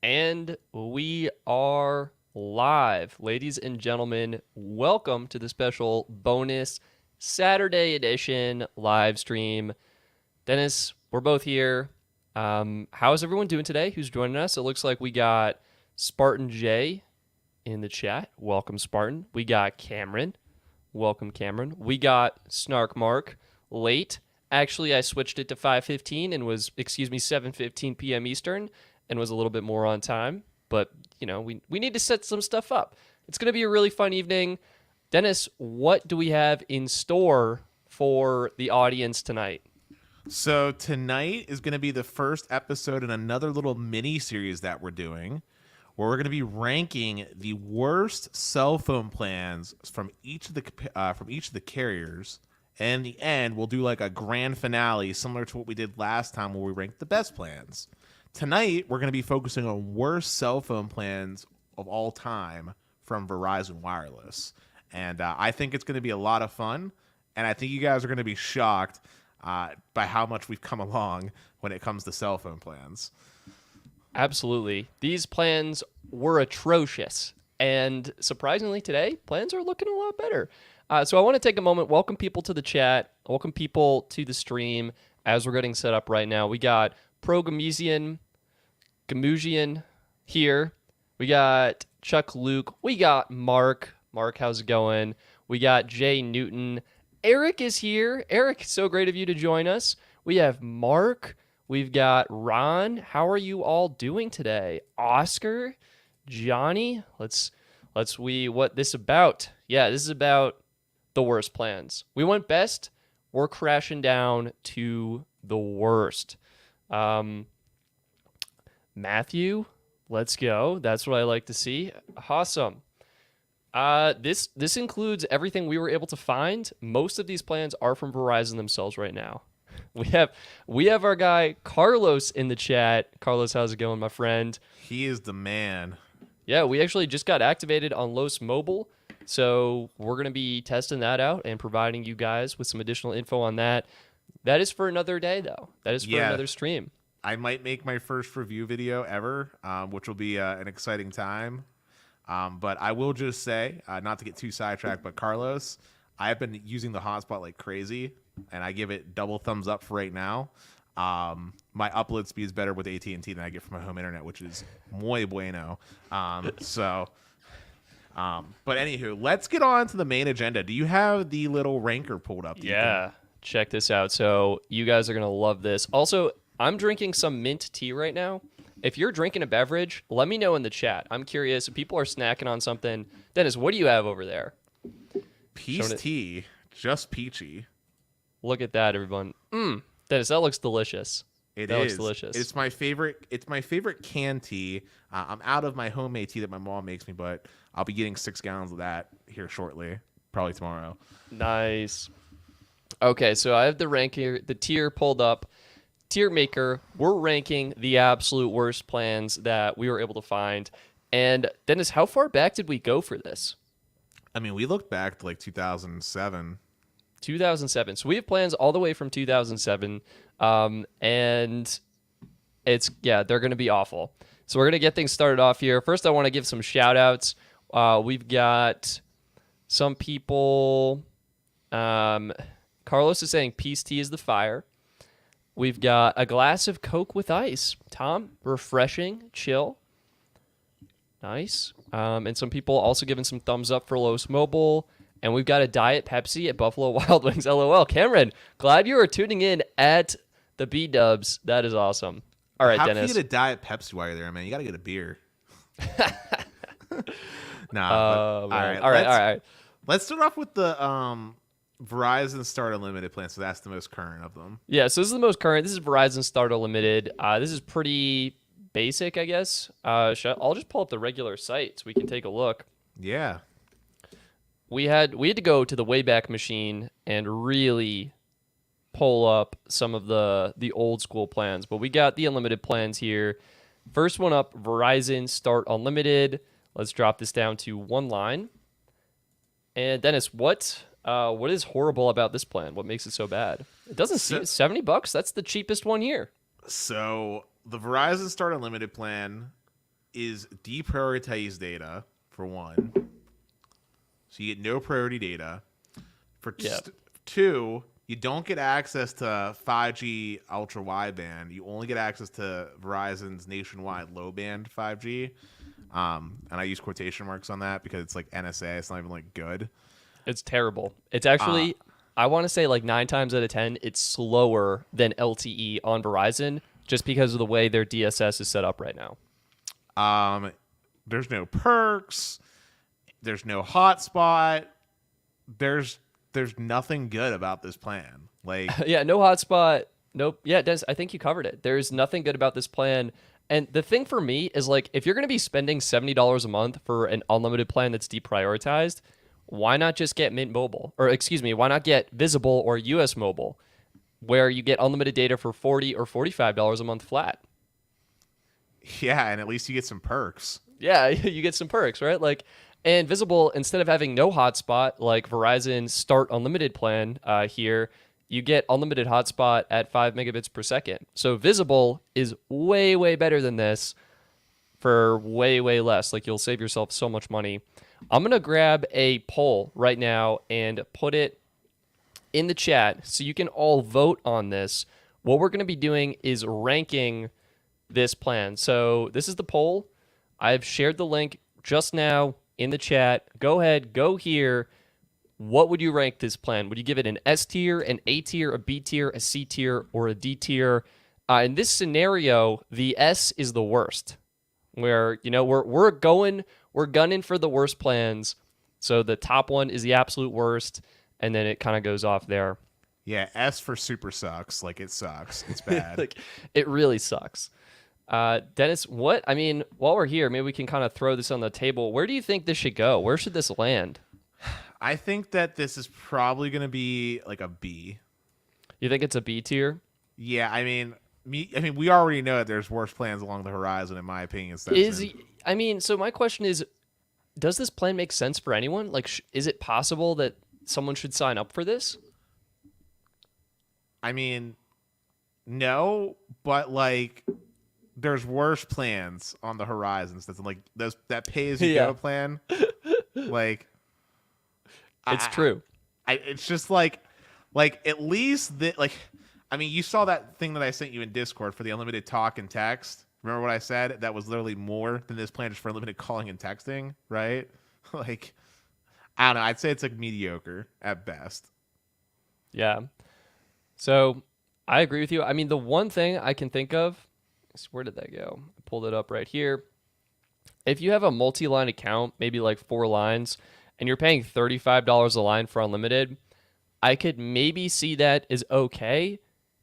And we are live. Ladies and gentlemen, welcome to the special bonus Saturday edition live stream. Dennis, we're both here. How's everyone doing today? Who's joining us? It looks like we got Spartan J in the chat. Welcome, Spartan. We got Cameron. Welcome, Cameron. We got Snark Mark late. Actually, I switched it to 5:15 and was, 7:15 p.m. Eastern and was a little bit more on time. But, we need to set some stuff up. It's going to be a really fun evening. Dennis, what do we have in store for the audience tonight? So tonight is going to be the first episode in another little mini series that we're doing, where we're going to be ranking the worst cell phone plans from each of the carriers. And in the end, we'll do like a grand finale similar to what we did last time, where we ranked the best plans. Tonight, we're going to be focusing on worst cell phone plans of all time from Verizon Wireless. And I think it's going to be a lot of fun. And I think you guys are going to be shocked by how much we've come along when it comes to cell phone plans. Absolutely. These plans were atrocious. And surprisingly today, plans are looking a lot better. So I want to take a moment, welcome people to the chat, welcome people to the stream as we're getting set up right now. We got Pro Gamusian here. We got Chuck Luke. We got Mark. Mark, how's it going? We got Jay Newton. Eric is here. Eric, so great of you to join us. We have Mark. We've got Ron. How are you all doing today? Oscar, Johnny. What this about? Yeah, this is about the worst plans. We went best. We're crashing down to the worst. Matthew, let's go. That's what I like to see. Awesome. This includes everything we were able to find. Most of these plans are from Verizon themselves right now. We have our guy Carlos in the chat. Carlos, how's it going, my friend? He is the man. Yeah, we actually just got activated on Los Mobile, so we're going to be testing that out and providing you guys with some additional info on that. That is for another day, though. That is for another stream. I might make my first review video ever, which will be an exciting time. But I will just say, not to get too sidetracked, but Carlos, I have been using the hotspot like crazy, and I give it double thumbs up for right now. My upload speed is better with AT&T than I get from my home internet, which is muy bueno. But anywho, let's get on to the main agenda. Do you have the little ranker pulled up? Yeah, check this out. So you guys are going to love this. Also, I'm drinking some mint tea right now. If you're drinking a beverage, let me know in the chat. I'm curious if people are snacking on something. Dennis, what do you have over there? Peace tea, just peachy. Look at that, everyone. Dennis, that looks delicious. That looks delicious. It's my favorite. It's my favorite canned tea. I'm out of my homemade tea that my mom makes me, but I'll be getting 6 gallons of that here shortly, probably tomorrow. Nice. Okay, so I have the tier pulled up. Tier maker, we're ranking the absolute worst plans that we were able to find. And Dennis, how far back did we go for this? I mean, we looked back to like 2007. 2007. So we have plans all the way from 2007. And they're going to be awful. So we're going to get things started off here. First, I want to give some shout outs. We've got some people. Carlos is saying peace tea is the fire. We've got a glass of Coke with ice. Tom, refreshing, chill. Nice. And some people also giving some thumbs up for Los Mobile. And we've got a Diet Pepsi at Buffalo Wild Wings. LOL. Cameron, glad you are tuning in at the B-Dubs. That is awesome. All right, Dennis. How can you get a Diet Pepsi while you're there, man? You got to get a beer. All right. Let's start off with the Verizon Start Unlimited plan. So that's the most current of them. Yeah, so this is the most current. This is Verizon Start Unlimited. This is pretty basic, I guess. I'll just pull up the regular site so we can take a look. Yeah. We had to go to the Wayback Machine and really pull up some of the old school plans, but we got the unlimited plans here. First one up, Verizon Start Unlimited. Let's drop this down to one line. And Dennis, what is horrible about this plan? What makes it so bad? It doesn't seem $70. That's the cheapest one here. So the Verizon Start Unlimited plan is deprioritize data for one. So you get no priority data. For two, you don't get access to 5G ultra wideband. You only get access to Verizon's nationwide low band 5G. And I use quotation marks on that because it's like NSA. It's not even like good. It's terrible. It's actually, I want to say like 9 times out of 10, it's slower than LTE on Verizon just because of the way their DSS is set up right now. There's no perks. There's no hotspot. There's nothing good about this plan. Like yeah, no hotspot. Nope. Yeah, Des, I think you covered it. There's nothing good about this plan. And the thing for me is like, if you're going to be spending $70 a month for an unlimited plan that's deprioritized, why not just get Mint Mobile? Or excuse me, why not get Visible or US Mobile, where you get unlimited data for $40 or $45 a month flat? Yeah, and at least you get some perks. Yeah, you get some perks, right? Like, and Visible, instead of having no hotspot like Verizon Start Unlimited plan here, you get unlimited hotspot at 5 megabits per second. So Visible is way, way better than this for way, way less. Like, you'll save yourself so much money. I'm going to grab a poll right now and put it in the chat so you can all vote on this. What we're going to be doing is ranking this plan. So this is the poll. I've shared the link just now in the chat. Go ahead, go here. What would you rank this plan? Would you give it an S tier, an A tier, a B tier, a C tier, or a D tier? In this scenario, the S is the worst, where we're gunning for the worst plans. So the top one is the absolute worst, and then it kind of goes off there. Yeah, S for super sucks. Like, it sucks. It's bad. Like, it really sucks. Dennis, while we're here, maybe we can kind of throw this on the table. Where do you think this should go? Where should this land? I think that this is probably going to be like a B. You think it's a B tier? Yeah, we already know that there's worse plans along the horizon, in my opinion. So my question is, does this plan make sense for anyone? Like, is it possible that someone should sign up for this? No, but like, there's worse plans on the horizon. So like that pay-as-you-go plan. Like, it's true. It's just like at least you saw that thing that I sent you in Discord for the unlimited talk and text. Remember what I said? That was literally more than this plan just for unlimited calling and texting, right? Like, I don't know. I'd say it's like mediocre at best. Yeah. So I agree with you. I mean, the one thing I can think of is, where did that go? I pulled it up right here. If you have a multi-line account, maybe like 4 lines, and you're paying $35 a line for unlimited, I could maybe see that as okay,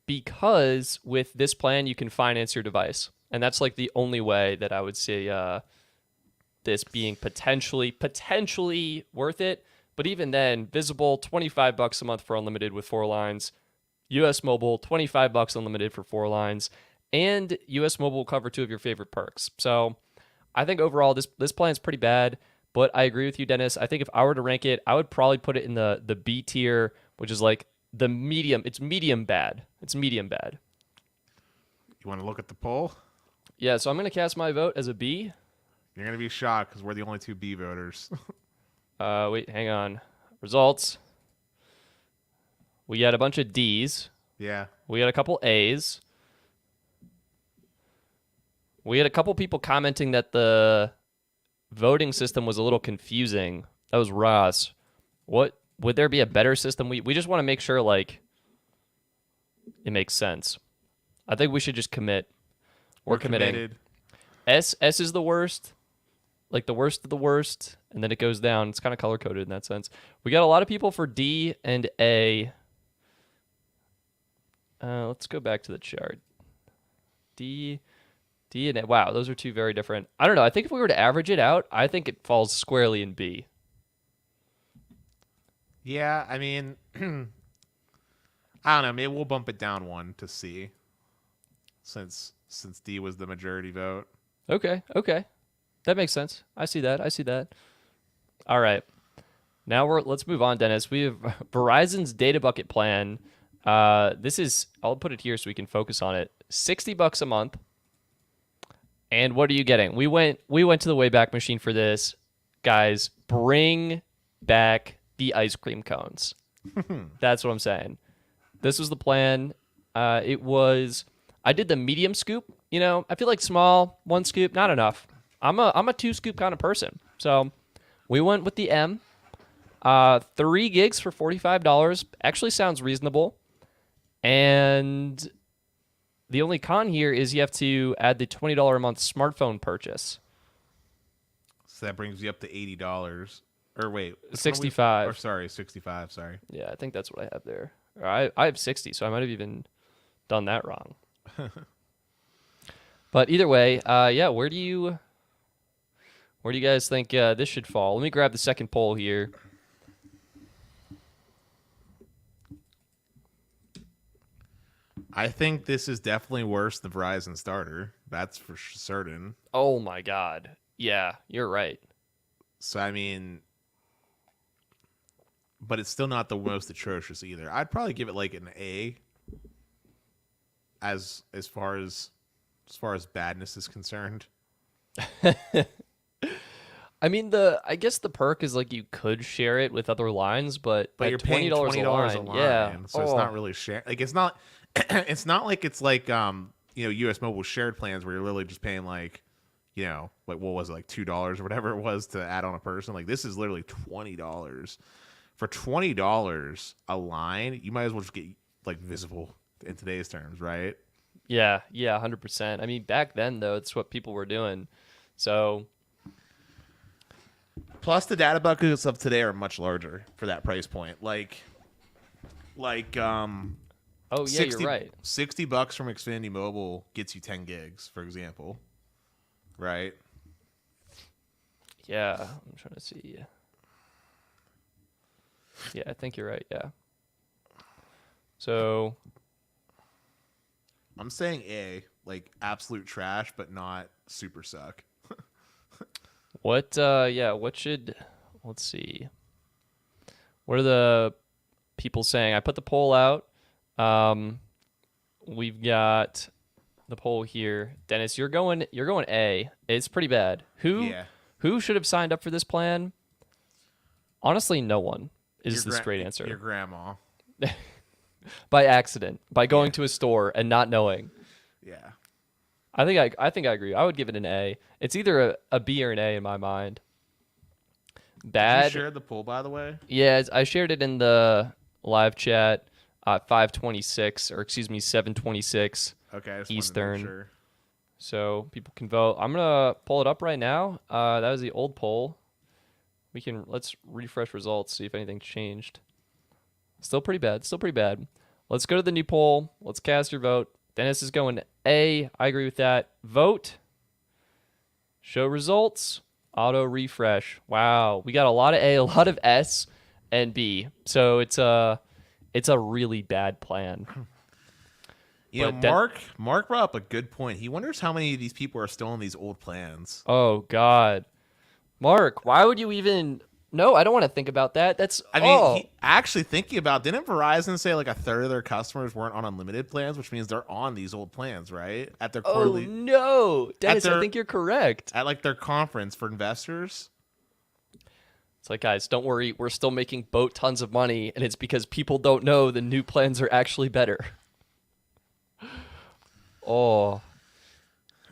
because with this plan, you can finance your device. And that's like the only way that I would see this being potentially worth it. But even then, Visible, $25 a month for unlimited with 4 lines. US Mobile, $25 unlimited for 4 lines. And US Mobile will cover 2 of your favorite perks. So I think overall, this plan is pretty bad. But I agree with you, Dennis. I think if I were to rank it, I would probably put it in the B tier, which is like the medium. It's medium bad. It's medium bad. You want to look at the poll? Yeah, so I'm going to cast my vote as a B. You're going to be shocked because we're the only 2 B voters. Wait, hang on. Results. We had a bunch of Ds. Yeah. We had a couple As. We had a couple people commenting that the voting system was a little confusing. That was Ross. What would there be a better system? We just want to make sure like it makes sense. I think we should just commit. We're committing. Committed. S is the worst, like the worst of the worst, and then it goes down. It's kind of color coded in that sense. We got a lot of people for D and A. Let's go back to the chart. D and A. Wow, those are 2 very different. I don't know. I think if we were to average it out, I think it falls squarely in B. Yeah, I don't know. Maybe we'll bump it down 1 to C, since D was the majority vote. Okay. That makes sense. I see that. All right. Now let's move on, Dennis. We have Verizon's data bucket plan. This is, I'll put it here so we can focus on it. $60 a month. And what are you getting? We went to the Wayback Machine for this. Guys, bring back the ice cream cones. That's what I'm saying. This was the plan. I did the medium scoop. You know, I feel like small, one scoop, not enough. I'm a two scoop kind of person. So we went with the M. 3 gigs for $45 actually sounds reasonable. And the only con here is you have to add the $20 a month smartphone purchase. So that brings you up to $80. Or wait, 65. Sorry, 65. Sorry. Yeah, I think that's what I have there. I have 60, so I might have even done that wrong. But either way, yeah, where do you guys think this should fall? Let me grab the second poll here. I think this is definitely worse than Verizon Starter. That's for certain. Oh my God. Yeah, you're right. So, I mean, but it's still not the most atrocious either. I'd probably give it like an A as far as badness is concerned. I mean, I guess the perk is like you could share it with other lines, but you're paying $20 a line. Yeah. So it's not really share. Like it's not it's not like it's like US Mobile shared plans where you're literally just paying like like what was it, like $2 or whatever it was to add on a person. Like this is literally $20. For $20 a line, you might as well just get like visible in today's terms, right? Yeah, 100%. I mean, back then though, it's what people were doing. So plus the data buckets of today are much larger for that price point. oh yeah, you're right. $60 from Xfinity Mobile gets you 10 gigs, for example. Right? Yeah, I'm trying to see. Yeah, I think you're right. Yeah. So I'm saying A, like absolute trash, but not super suck. let's see. What are the people saying? I put the poll out. We've got the poll here. Dennis, you're going A. It's pretty bad. Who should have signed up for this plan? Honestly, no one is the straight answer. Your grandma. By accident, by going to a store and not knowing. Yeah. I think I agree. I would give it an A. It's either a B or an A in my mind. Bad. Did you share the poll, by the way? Yeah, I shared it in the live chat. 5:26, or excuse me, 7:26. Okay, I just Eastern. wanted to make sure. So people can vote. I'm gonna pull it up right now. That was the old poll. Let's refresh results, see if anything changed. Still pretty bad. Let's go to the new poll. Let's cast your vote. Dennis is going A. I agree with that. Vote. Show results. Auto refresh. Wow, we got a lot of A, a lot of S, and B. So it's a really bad plan. Mark brought up a good point. He wonders how many of these people are still in these old plans. Oh God, Mark, why would you even? No, I don't want to think about that. Actually thinking about, didn't Verizon say like a third of their customers weren't on unlimited plans, which means they're on these old plans, right? At their quarterly. Oh no, Dennis, I think you're correct. At like their conference for investors. It's like, guys, don't worry, we're still making boat tons of money, and it's because people don't know the new plans are actually better. Oh.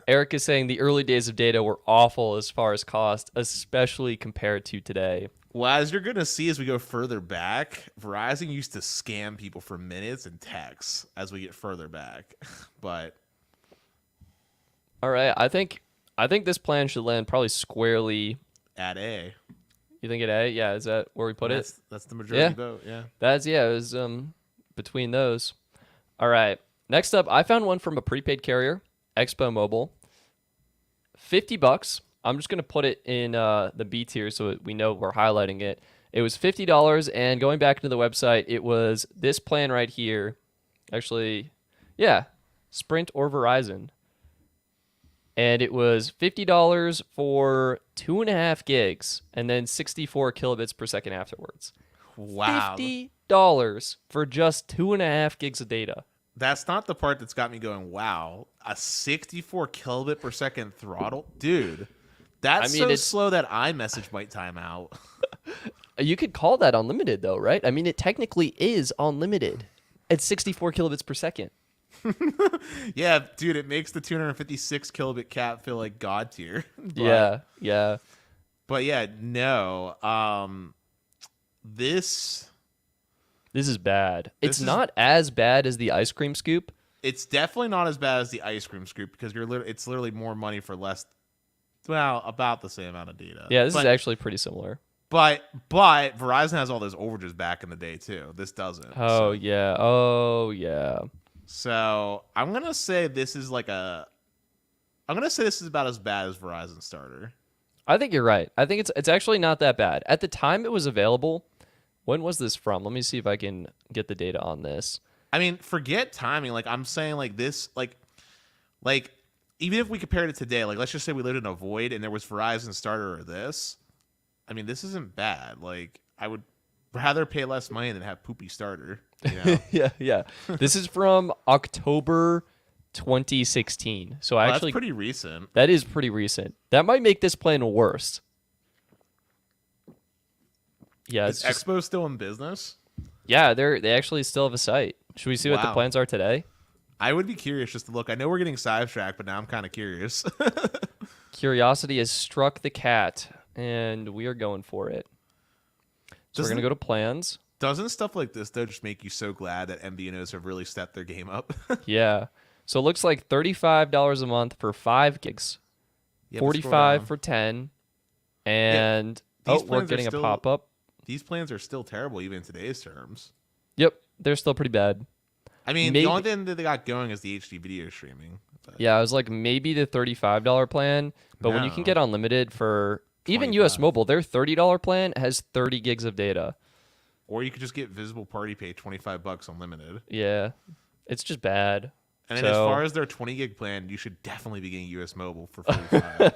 Eric is saying the early days of data were awful as far as cost, especially compared to today. Well, as you're going to see as we go further back, Verizon used to scam people for minutes and texts as we get further back. But all right, I think this plan should land probably squarely at A. You think at A? Yeah, is that where we put it? That's the majority vote, yeah. It was between those. All right. Next up, I found one from a prepaid carrier, Expo Mobile. $50. I'm just going to put it in the B tier so we know we're highlighting it. It was $50, and going back into the website, it was this plan right here. Actually, yeah, Sprint or Verizon. And it was $50 for 2.5 gigs and then 64 kilobits per second afterwards. Wow. $50 for just 2.5 gigs of data. That's not the part that's got me going, wow, a 64 kilobit per second throttle? Dude, that's it's slow that iMessage might time out. You could call that unlimited though, right? I mean, it technically is unlimited. It's 64 kilobits per second. Yeah, dude, it makes the 256 kilobit cap feel like God tier. Yeah. But yeah, no. This is bad. This It's not as bad as the ice cream scoop. It's definitely not as bad as the ice cream scoop because it's literally more money for less. Well, about the same amount of data. Yeah, this is actually pretty similar. But Verizon has all those overages back in the day too. This doesn't. Oh yeah. So I'm gonna say this is about as bad as Verizon Starter. I think you're right. I think it's actually not that bad. At the time it was available. When was this from? Let me see if I can get the data on this. I mean, forget timing. Like I'm saying, like this, like even if we compared it today, like let's just say we lived in a void and there was Verizon Starter or this. I mean, this isn't bad. Like I would rather pay less money than have poopy Starter. You know? Yeah. This is from October 2016. So actually, that's pretty recent. That is pretty recent. That might make this plan worse. Yeah, is Expo still in business? Yeah, they actually still have a site. Should we see what the plans are today? I would be curious just to look. I know we're getting sidetracked, but now I'm kind of curious. Curiosity has struck the cat, and we are going for it. So we're going to go to plans. Doesn't stuff like this, though, just make you so glad that MVNOs have really stepped their game up? Yeah. So it looks like $35 a month for 5 gigs, $45 for 10, and we're getting a pop-up. These plans are still terrible, even in today's terms. Yep, they're still pretty bad. I mean, the only thing that they got going is the HD video streaming. Yeah, I was like, maybe the $35 plan, but when you can get unlimited for even US Mobile, their $30 plan has 30 gigs of data. Or you could just get Visible Party Pay $25 unlimited. Yeah, it's just bad. And then as far as their 20 gig plan, you should definitely be getting US Mobile for $45.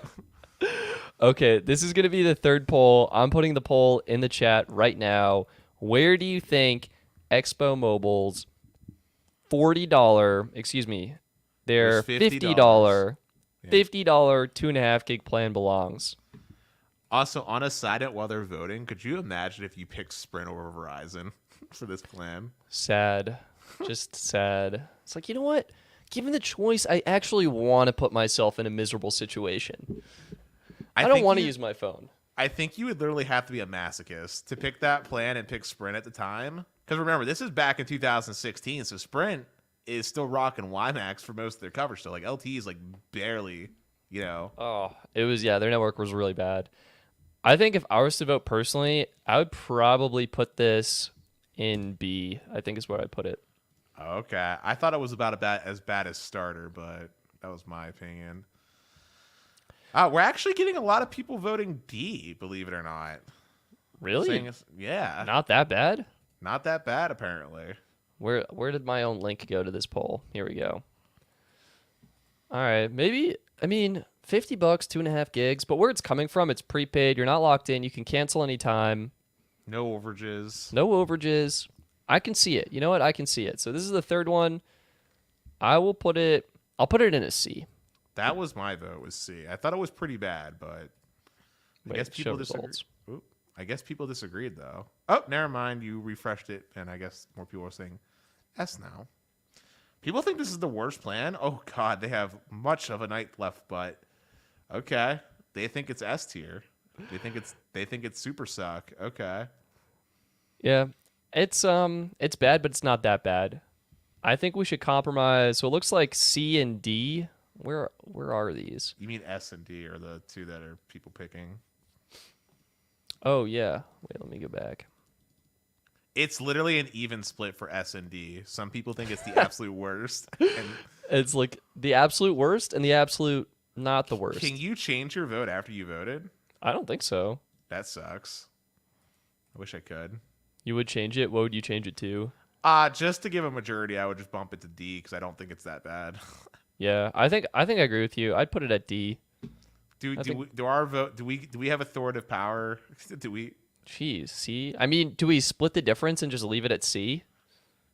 Okay, this is going to be the third poll. I'm putting the poll in the chat right now. Where do you think Expo Mobile's their $50 2.5 gig plan belongs? Also, on a side note, while they're voting, could you imagine if you picked Sprint over Verizon for this plan? Sad. Just sad. It's like, you know what? Given the choice, I actually want to put myself in a miserable situation. I don't want to use my phone. I think you would literally have to be a masochist to pick that plan and pick Sprint at the time. Because remember, this is back in 2016, so Sprint is still rocking WiMAX for most of their coverage. So like LTE is like barely, you know. Oh, it was, their network was really bad. I think if I was to vote personally, I would probably put this in B, I think is where I put it. Okay. I thought it was about as bad as Starter, but that was my opinion. We're actually getting a lot of people voting D, believe it or not. Really? Yeah. Not that bad? Not that bad, apparently. Where did my own link go to this poll? Here we go. All right. Maybe, $50, 2.5 gigs, but where it's coming from, it's prepaid. You're not locked in. You can cancel anytime. No overages. No overages. I can see it. You know what? I can see it. So this is the third one. I'll put it in a C. That was my vote, was C. I thought it was pretty bad, but I guess people disagreed. I guess people disagreed, though. Oh, never mind. You refreshed it, and I guess more people are saying S now. People think this is the worst plan. Oh, God, they have much of a night left, but okay. They think it's S tier. They think it's super suck. Okay. Yeah. It's bad, but it's not that bad. I think we should compromise. So it looks like C and D. Where are these? You mean S and D are the two that are people picking? Oh yeah. Wait, let me go back. It's literally an even split for S and D. Some people think it's the absolute worst. And it's like the absolute worst and the absolute not the worst. Can you change your vote after you voted? I don't think so. That sucks. I wish I could. You would change it? What would you change it to? Just to give a majority, I would just bump it to D because I don't think it's that bad. Yeah, I think I agree with you. I'd put it at D. Do we have authoritative power? Do we? Jeez, C. Do we split the difference and just leave it at C?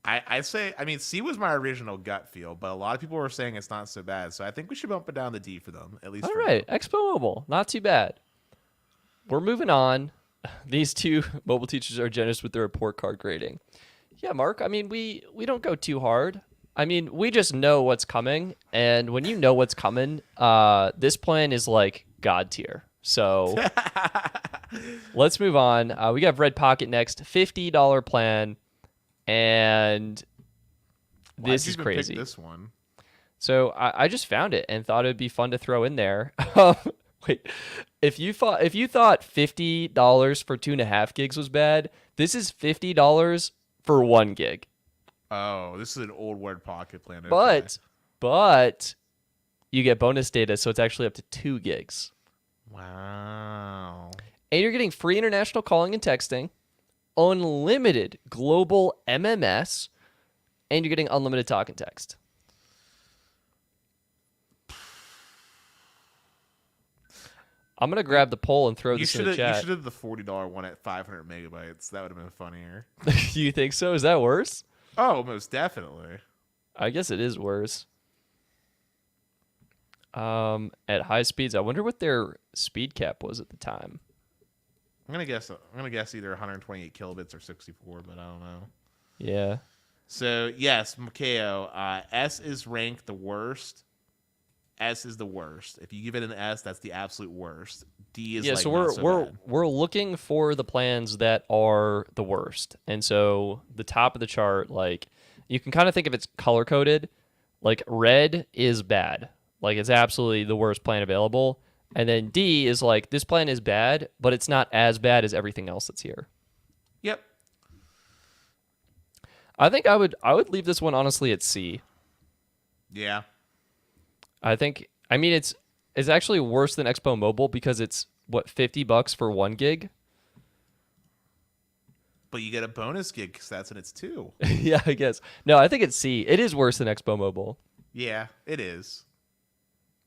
I say, I mean, C was my original gut feel, but a lot of people were saying it's not so bad. So I think we should bump it down to D for them, at least All for right, now. Expo Mobile, not too bad. We're moving on. These two mobile teachers are generous with their report card grading. Yeah, Mark, I mean, we don't go too hard. I mean, we just know what's coming, and when you know what's coming, this plan is like God tier. So let's move on. We got Red Pocket next, $50 plan, and this is crazy. Pick this one. So I just found it and thought it'd be fun to throw in there. Wait, if you thought $50 for 2.5 gigs was bad, this is $50 for 1 gig. Oh, this is an old Red Pocket plan. Okay. But you get bonus data, so it's actually up to 2 gigs. Wow. And you're getting free international calling and texting, unlimited global MMS, and you're getting unlimited talk and text. I'm going to grab the poll and throw this in the chat. You should have the $40 one at 500 megabytes. That would have been funnier. You think so? Is that worse? Oh, most definitely. I guess it is worse. At high speeds, I wonder what their speed cap was at the time. I'm gonna guess either 128 kilobits or 64, but I don't know. Yeah. So yes, Makeo, S is ranked the worst. S is the worst. If you give it an S, that's the absolute worst. D is so bad. we're looking for the plans that are the worst. And so the top of the chart, like you can kind of think of it's color coded. Like red is bad. Like it's absolutely the worst plan available. And then D is like this plan is bad, but it's not as bad as everything else that's here. Yep. I think I would leave this one honestly at C. Yeah. I mean it's actually worse than Expo Mobile because it's what $50 for 1 gig. But you get a bonus gig because that's when it's 2. Yeah, I guess. No, I think it's C. It is worse than Expo Mobile. Yeah, it is.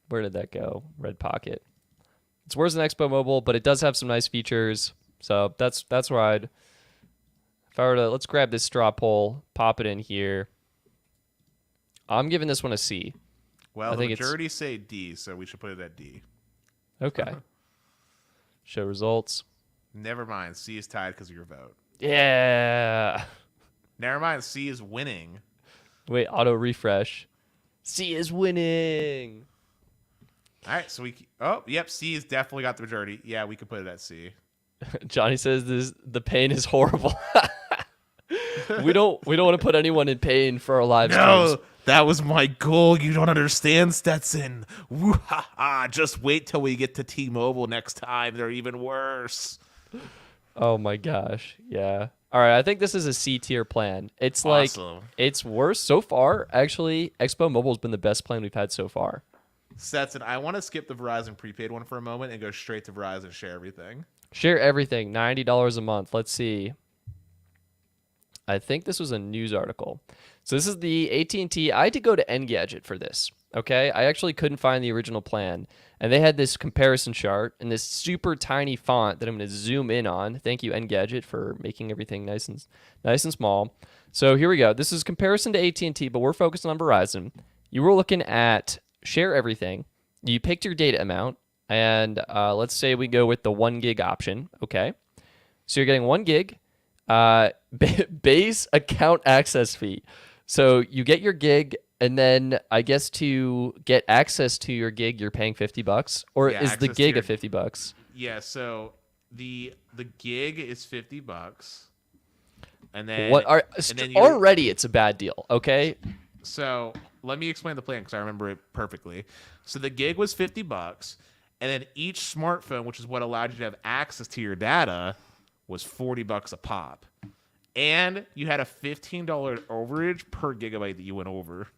Where did that go? Red Pocket. It's worse than Expo Mobile, but it does have some nice features. So that's where if I were to, let's grab this straw poll, pop it in here. I'm giving this one a C. Well, the majority say D, so we should put it at D. Okay. Show results. Never mind. C is tied because of your vote. Yeah. Never mind. C is winning. Wait, auto refresh. C is winning. All right, so C has definitely got the majority. Yeah, we could put it at C. Johnny says the pain is horrible. we don't want to put anyone in pain for our live streams. That was my goal. You don't understand, Stetson. Woo-ha-ha. Just wait till we get to T-Mobile next time. They're even worse. Oh my gosh. Yeah. All right. I think this is a C tier plan. It's awesome. Like, it's worse so far. Actually, Expo Mobile has been the best plan we've had so far. Stetson, I want to skip the Verizon prepaid one for a moment and go straight to Verizon Share Everything. Share Everything, $90 a month. Let's see. I think this was a news article. So this is the AT&T. I had to go to Engadget for this. Okay, I actually couldn't find the original plan, and they had this comparison chart in this super tiny font that I'm going to zoom in on. Thank you, Engadget, for making everything nice and small. So here we go. This is comparison to AT&T, but we're focused on Verizon. You were looking at Share Everything. You picked your data amount, and let's say we go with the 1 gig option. Okay, so you're getting 1 gig. Base account access fee. So you get your gig, and then I guess to get access to your gig, you're paying $50, or is the gig at $50? Yeah. So the gig is $50, and then already it's a bad deal. Okay. So let me explain the plan because I remember it perfectly. So the gig was $50, and then each smartphone, which is what allowed you to have access to your data, was $40 a pop. And you had a $15 overage per gigabyte that you went over.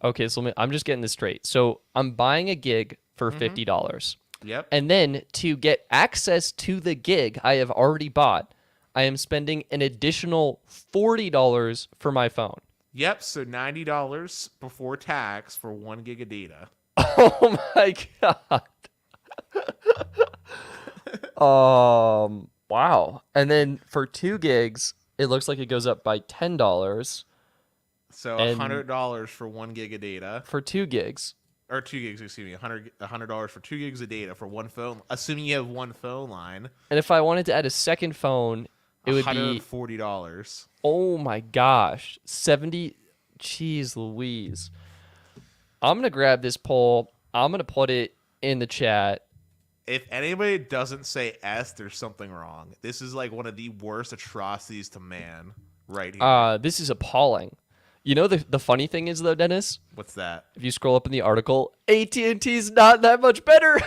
Okay, so I'm just getting this straight. So I'm buying a gig for $50. Yep. And then to get access to the gig I have already bought, I am spending an additional $40 for my phone. Yep, so $90 before tax for 1 gig of data. Oh my God. Wow. And then for 2 gigs, it looks like it goes up by $10 So and $100 for 1 gig of data, for 2 gigs. or 2 gigs. Excuse me, $100 for 2 gigs of data for one phone, assuming you have one phone line. And if I wanted to add a second phone, it would be $140. oh my gosh, 70. Jeez Louise. I'm gonna grab this poll. I'm gonna put it in the chat. If anybody doesn't say S, there's something wrong. This is like one of the worst atrocities to man right here. This is appalling. You know the funny thing is though, Dennis, What's that? if you scroll up in the article, AT&T's not that much better.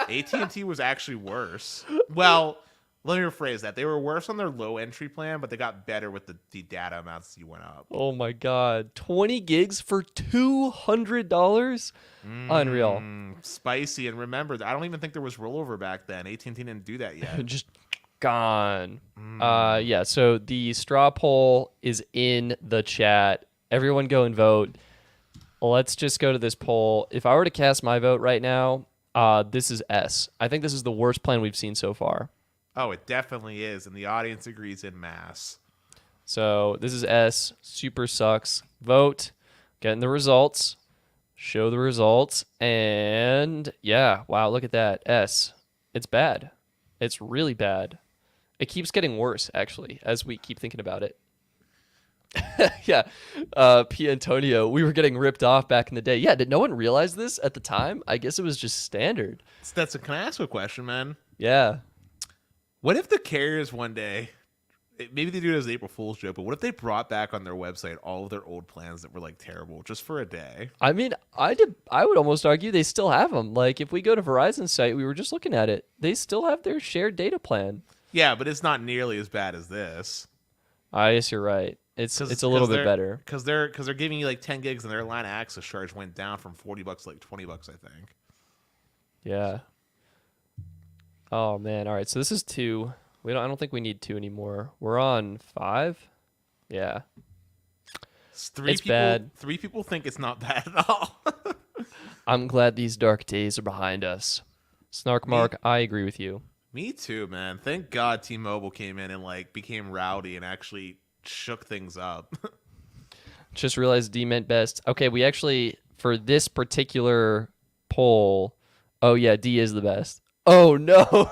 AT&T was actually worse. Well, let me rephrase that. They were worse on their low entry plan, but they got better with the data amounts you went up. Oh my god, 20 gigs for $200? Unreal. Spicy. And remember, I don't even think there was rollover back then. AT&T didn't do that yet. Just gone. Yeah, so the straw poll is in the chat. Everyone go and vote. Let's just go to this poll. If I were to cast my vote right now, this is S. I think this is the worst plan we've seen so far. Oh, it definitely is. And the audience agrees in mass. So this is S. Super sucks. Vote. Getting the results. Show the results. And yeah, wow, look at that. S. It's bad. It's really bad. It keeps getting worse, actually, as we keep thinking about it. Yeah. P. Antonio, we were getting ripped off back in the day. Yeah, did no one realize this at the time? I guess it was just standard. Stetson, can I ask a question, man? Yeah. What if the carriers one day, maybe they do it as an April Fool's joke, but what if they brought back on their website all of their old plans that were like terrible just for a day? I mean, I would almost argue they still have them. Like, if we go to Verizon's site, we were just looking at it. They still have their shared data plan. Yeah, but it's not nearly as bad as this. I guess you're right. It's a little bit better. Because they're giving you like 10 gigs and their line of access charge went down from $40 to like $20, I think. Yeah. Oh man. All right. So this is 2. I don't think we need 2 anymore. We're on 5. Yeah. It's bad. 3 people think it's not bad at all. I'm glad these dark days are behind us. Snark Mark, I agree with you. Me too, man. Thank God T-Mobile came in and like became rowdy and actually shook things up. Just realized D meant best. Okay, we actually, for this particular poll, oh yeah, D is the best. Oh no.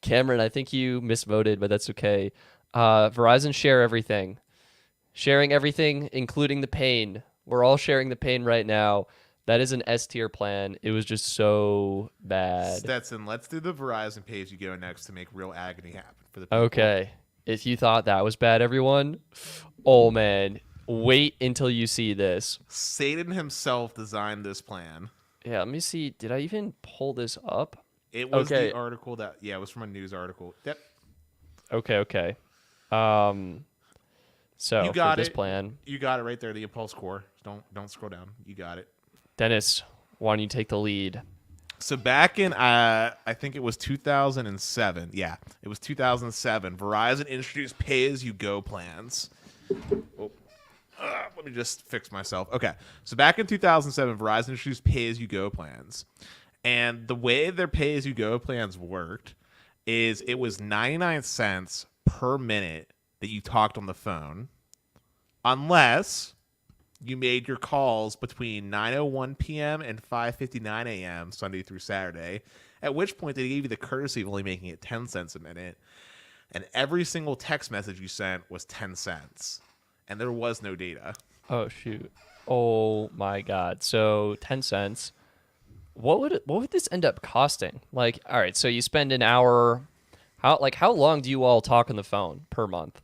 Cameron, I think you misvoted, but that's okay. Verizon share everything. Sharing everything, including the pain. We're all sharing the pain right now. That is an S tier plan. It was just so bad. Stetson, let's do the Verizon pay-as-you-go next to make real agony happen for the people. Okay. If you thought that was bad, everyone, oh man, wait until you see this. Satan himself designed this plan. Yeah, let me see. Did I even pull this up? It was the article that, it was from a news article. Yep. Okay. So you got for this it. plan, You got it right there, the impulse core. Don't scroll down. You got it. Dennis, why don't you take the lead? So back in, I think it was 2007. Yeah, it was 2007. Verizon introduced pay-as-you-go plans. Oh, let me just fix myself. Okay, so back in 2007, Verizon introduced pay-as-you-go plans. And the way their pay-as-you-go plans worked is it was 99 cents per minute that you talked on the phone, unless you made your calls between 9:01 p.m. and 5:59 a.m. Sunday through Saturday, at which point they gave you the courtesy of only making it 10 cents a minute. And every single text message you sent was 10 cents. And there was no data. Oh shoot. Oh my god. So 10 cents. What would this end up costing? Like, all right, so you spend an hour. How long do you all talk on the phone per month?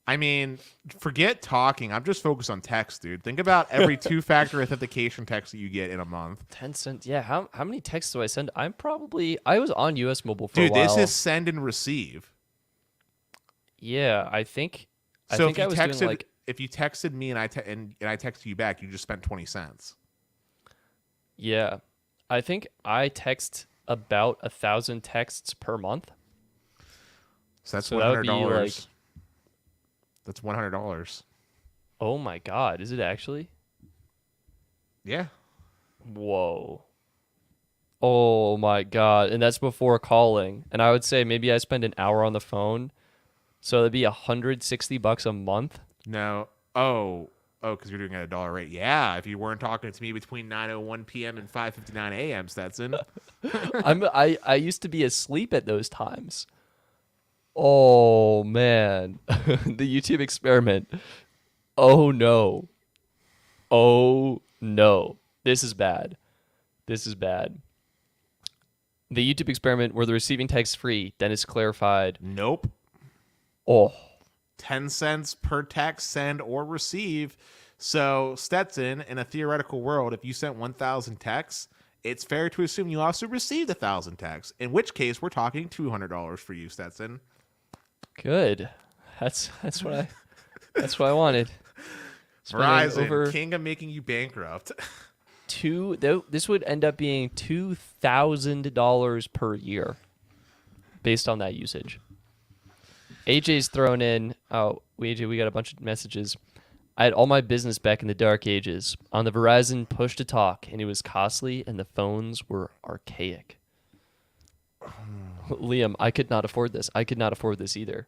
I mean, forget talking. I'm just focused on text, dude. Think about every two-factor authentication text that you get in a month. 10 cents. Yeah. How many texts do I send? I was on US Mobile for a dude, while. This is send and receive. Yeah, I think So I was doing like, if you texted me and I texted you back, you just spent 20 cents. yeah, I think I text about 1,000 texts per month. So that's So that would $100. be like, That's $100. oh my god, is it actually? Yeah. Whoa. Oh my god, and that's before calling. And I would say maybe I spend an hour on the phone. So it'd be $160 a month. No. Because you're doing it at a dollar rate. Yeah, if you weren't talking to me between 9:01 p.m. and 5:59 a.m., Stetson. I used to be asleep at those times. Oh man, the YouTube experiment. Oh no. Oh no. This is bad. This is bad. The YouTube experiment where the receiving text free, Dennis clarified. Nope. Oh. 10 cents per text, send or receive. So, Stetson, in a theoretical world, if you sent 1,000 texts, it's fair to assume you also received 1,000 texts, in which case we're talking $200 for you, Stetson. Good. That's what I wanted. Verizon, king of making you bankrupt. This would end up being $2,000 per year based on that usage. AJ's thrown in. Oh, AJ, we got a bunch of messages. I had all my business back in the dark ages on the Verizon push to talk, and it was costly, and the phones were archaic. Liam, I could not afford this. I could not afford this either.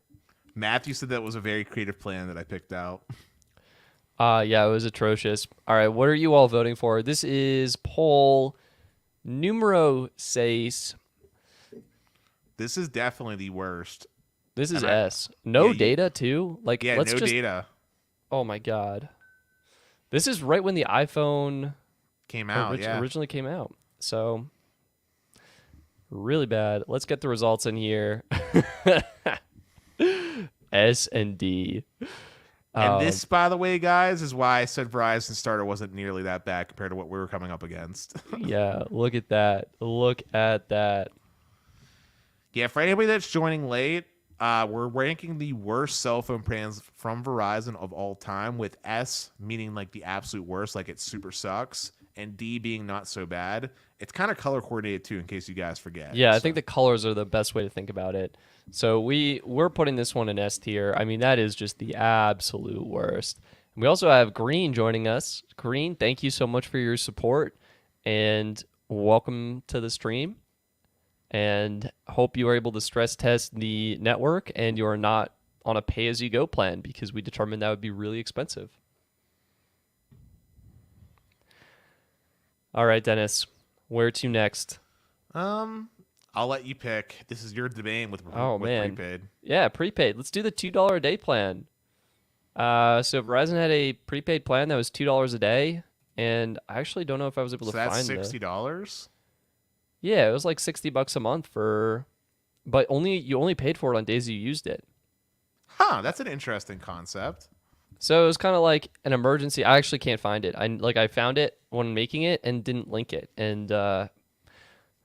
Matthew said that was a very creative plan that I picked out. Yeah, it was atrocious. All right, what are you all voting for? This is poll numero 6. This is definitely the worst. This is S. No data, too? Like, yeah, let's no just... data. Oh, my God. This is right when the iPhone... came out, originally came out. So, really bad. Let's get the results in here. S and D. And this, by the way, guys, is why I said Verizon Starter wasn't nearly that bad compared to what we were coming up against. Yeah, look at that. Look at that. Yeah, for anybody that's joining late, we're ranking the worst cell phone plans from Verizon of all time, with S meaning like the absolute worst, like it super sucks, and D being not so bad. It's kind of color coordinated too, in case you guys forget. Yeah, I think the colors are the best way to think about it. So we're putting this one in S tier. I mean, that is just the absolute worst. And we also have Green joining us. Green, thank you so much for your support, and welcome to the stream. And hope you are able to stress test the network and you are not on a pay-as-you-go plan, because we determined that would be really expensive. All right, Dennis, where to next? I'll let you pick. This is your domain with prepaid. Yeah, prepaid. Let's do the $2 a day plan. So Verizon had a prepaid plan that was $2 a day, and I actually don't know if I was able to find that's $60? Yeah, it was like $60 a month but you only paid for it on days you used it. Huh, that's an interesting concept. So it was kind of like an emergency. I actually can't find it. I found it when making it and didn't link it, and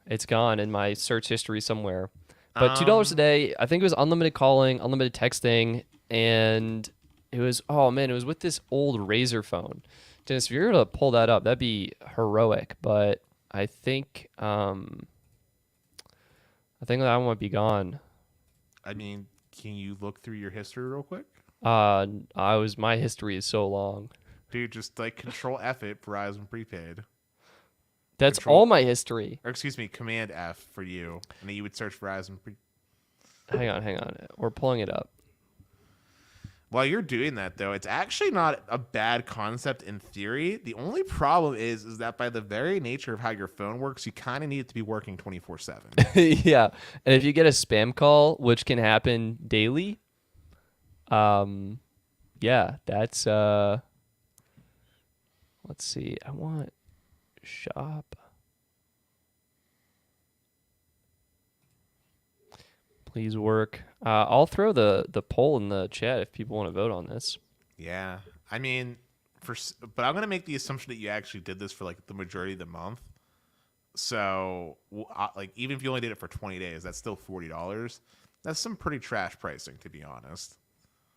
it's gone in my search history somewhere. But $2 a day, I think it was unlimited calling, unlimited texting, and it was it was with this old Razor phone. Dennis, if you're able to pull that up, that'd be heroic. But I think that one might be gone. I mean, can you look through your history real quick? My history is so long. Dude, just like Control F it, Verizon prepaid. That's all my history. Or excuse me, Command F for you, and then you would search Verizon. Hang on. We're pulling it up. While you're doing that, though, it's actually not a bad concept in theory. The only problem is that by the very nature of how your phone works, you kind of need it to be working 24/7. Yeah, and if you get a spam call, which can happen daily, yeah, that's let's see. I want shop. Please work. I'll throw the poll in the chat if people want to vote on this. Yeah, I mean, but I'm gonna make the assumption that you actually did this for like the majority of the month. So, like, even if you only did it for 20 days, that's still $40. That's some pretty trash pricing, to be honest.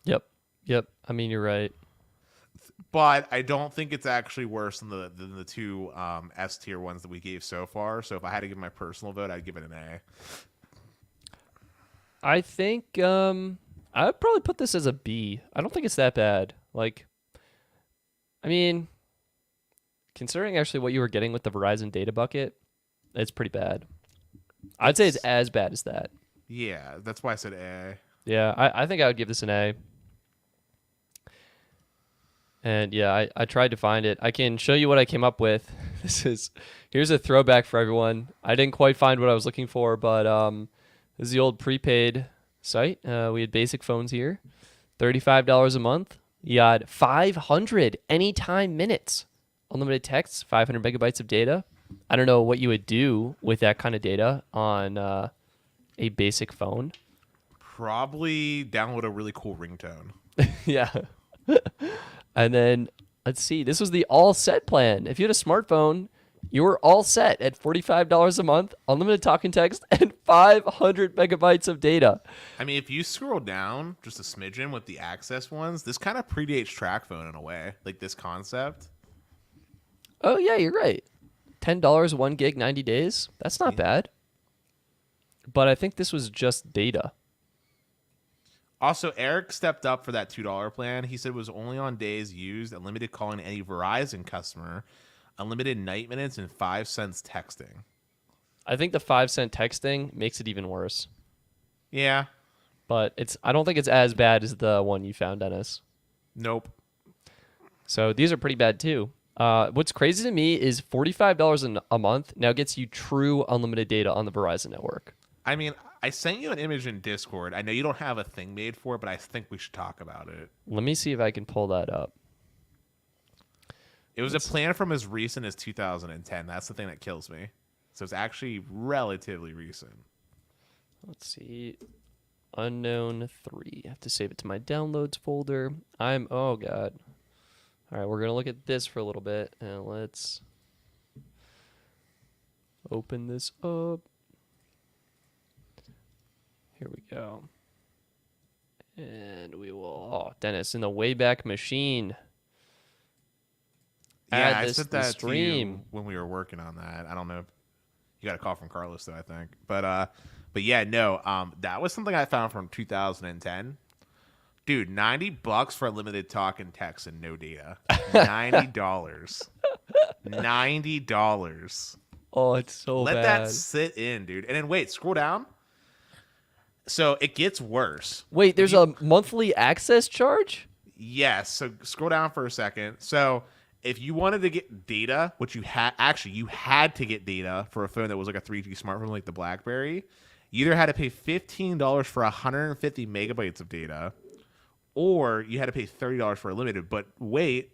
Yep. I mean, you're right. But I don't think it's actually worse than the two S tier ones that we gave so far. So if I had to give my personal vote, I'd give it an A. I think I'd probably put this as a B. I don't think it's that bad. Like, I mean, considering actually what you were getting with the Verizon data bucket, it's pretty bad. I'd say it's as bad as that. Yeah, that's why I said A. Yeah, I think I would give this an A. And yeah, I tried to find it. I can show you what I came up with. Here's a throwback for everyone. I didn't quite find what I was looking for, but this is the old prepaid site. We had basic phones here, $35 a month. You got 500 anytime minutes, unlimited texts, 500 megabytes of data. I don't know what you would do with that kind of data on a basic phone. Probably download a really cool ringtone. Yeah. And then let's see. This was the all set plan. If you had a smartphone, you were all set at $45 a month, unlimited talk and text, and 500 megabytes of data. I mean, if you scroll down just a smidgen with the access ones, this kind of predates TrackPhone in a way, like this concept. Oh, yeah, you're right. $10, 1 gig, 90 days. That's not bad. But I think this was just data. Also, Eric stepped up for that $2 plan. He said it was only on days used, unlimited calling any Verizon customer, unlimited night minutes, and 5 cents texting. I think the 5-cent texting makes it even worse. Yeah. But I don't think it's as bad as the one you found, Dennis. Nope. So these are pretty bad too. What's crazy to me is $45 a month now gets you true unlimited data on the Verizon network. I mean, I sent you an image in Discord. I know you don't have a thing made for it, but I think we should talk about it. Let me see if I can pull that up. It was a plan from as recent as 2010. That's the thing that kills me. So it's actually relatively recent. Let's see. Unknown 3. I have to save it to my downloads folder. Oh God. All right, we're going to look at this for a little bit, and let's open this up. Here we go. And we will, Dennis, in the Wayback Machine. Yeah, Add I this sent to the that to you stream. when we were working on that. I don't know if you got a call from Carlos though, I think. But yeah, no, that was something I found from 2010. Dude, $90 for unlimited talk and text and no data. $90. $90. Oh, it's so Let bad. that sit in, dude. And then wait, scroll down. So it gets worse. Wait, there's a monthly access charge? Yes. So scroll down for a second. So if you wanted to get data, which you had to get data for a phone that was like a 3G smartphone like the BlackBerry, you either had to pay $15 for 150 megabytes of data, or you had to pay $30 for a limited. But wait,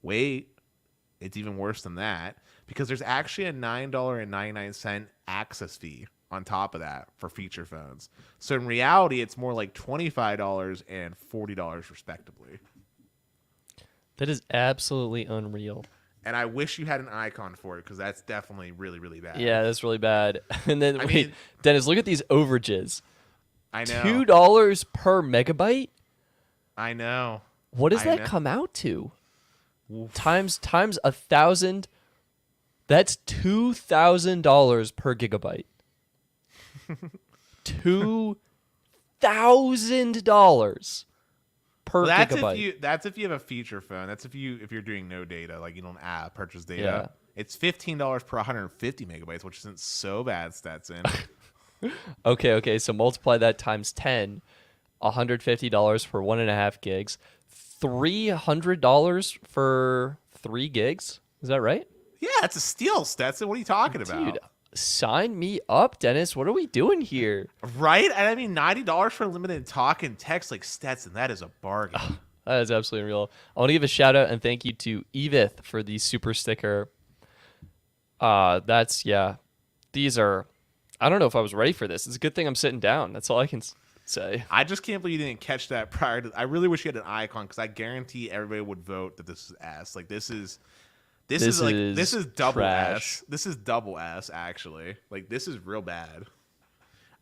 it's even worse than that because there's actually a $9.99 access fee on top of that for feature phones. So in reality, it's more like $25 and $40 respectively. That is absolutely unreal. And I wish you had an icon for it because that's definitely really, really bad. Yeah, that's really bad. And then, I mean, Dennis, look at these overages. I know. $2 per megabyte? I know. What does that come out to? Times 1,000. That's $2,000 per gigabyte. $2,000 per gigabyte. That's if you have a feature phone. That's if you're doing no data, like you don't purchase data. Yeah. It's $15 per 150 megabytes, which isn't so bad, Stetson. Okay. So multiply that times 10. $150 for 1.5 gigs. $300 for 3 gigs. Is that right? Yeah, it's a steal, Stetson. What are you talking about? Dude, sign me up, Dennis. What are we doing here? Right? And I mean, $90 for unlimited talk and text, like Stetson, that is a bargain. That is absolutely real. I want to give a shout out and thank you to Edith for the super sticker. These are, I don't know if I was ready for this. It's a good thing I'm sitting down. That's all I can say. I just can't believe you didn't catch that prior to. I really wish you had an icon because I guarantee everybody would vote that this is S. Like this is double trash. S. This is double S actually. Like this is real bad.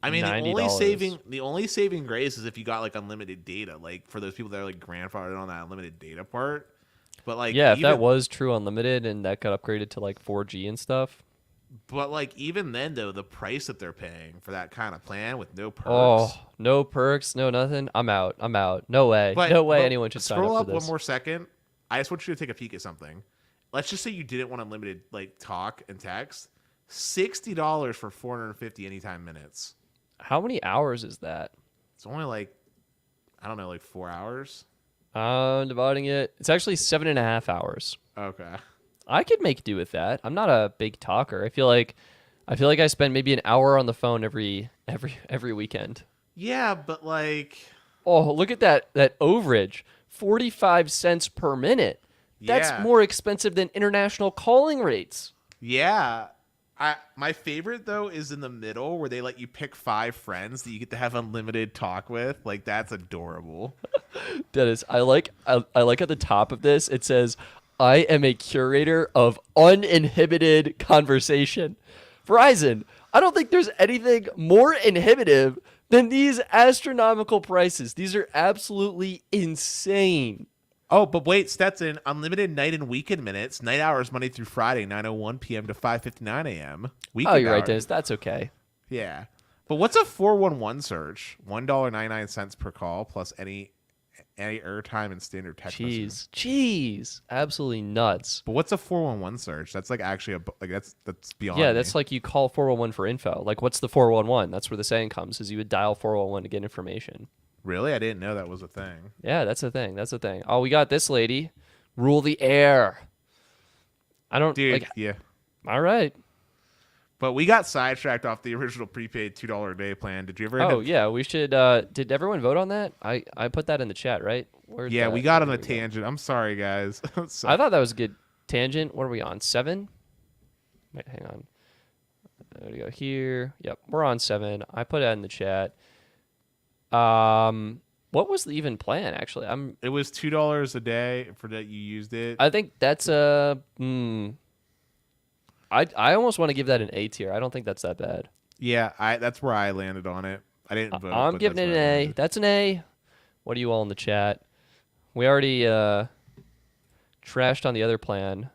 I mean, $90. the only saving grace is if you got like unlimited data, like for those people that are like grandfathered on that unlimited data part. But like, yeah, if that was true unlimited and that got upgraded to like 4G and stuff. But like even then though, the price that they're paying for that kind of plan with no perks. Oh, no perks, no nothing. I'm out. No way. But anyone should sign up for this. Scroll up one more second. I just want you to take a peek at something. Let's just say you didn't want unlimited like talk and text. $60 for 450 anytime minutes. How many hours is that? It's only like, I don't know, like 4 hours. Dividing it, it's actually 7.5 hours. Okay. I could make do with that. I'm not a big talker. I feel like I spend maybe an hour on the phone every weekend. Yeah, but like, Oh, look at that overage. 45 cents per minute. That's yeah, more expensive than international calling rates. yeah. My favorite though is in the middle where they let you pick 5 friends that you get to have unlimited talk with. Like that's adorable. Dennis, I like at the top of this it says, "I am a curator of uninhibited conversation." Verizon, I don't think there's anything more inhibitive than these astronomical prices. These are absolutely insane. Oh, but wait, Stetson, unlimited night and weekend minutes, night hours Monday through Friday, 9:01 p.m. to 5:59 a.m. Weekend Oh, you're right, hours. Dennis. That's okay. Yeah. But what's a 411 search? $1.99 per call plus any airtime and standard text messaging. Jeez, absolutely nuts. But what's a 411 search? That's like actually that's beyond Yeah, me. that's like you call 411 for info. Like, what's the 411? That's where the saying comes, is you would dial 411 to get information. Really? I didn't know that was a thing. Yeah, that's the thing. That's the thing. Oh, we got this lady. Rule the air. I don't... Dude, like, yeah. all right. But we got sidetracked off the original prepaid $2 a day plan. Did you ever end Oh, up yeah, we should... did everyone vote on that? I put that in the chat, right? Yeah, we got on a tangent. I'm sorry, guys. So- I thought that was a good tangent. What are we on? 7? Wait, hang on. There we go. Here. Yep, we're on 7. I put that in the chat. What was the even plan, actually? It was $2 a day for that you used it. I think that's a... I almost want to give that an A tier. I don't think that's that bad. Yeah, that's where I landed on it. I didn't vote. I'm but giving that's it an where I A. landed. That's an A. What are you all in the chat? We already trashed on the other plan.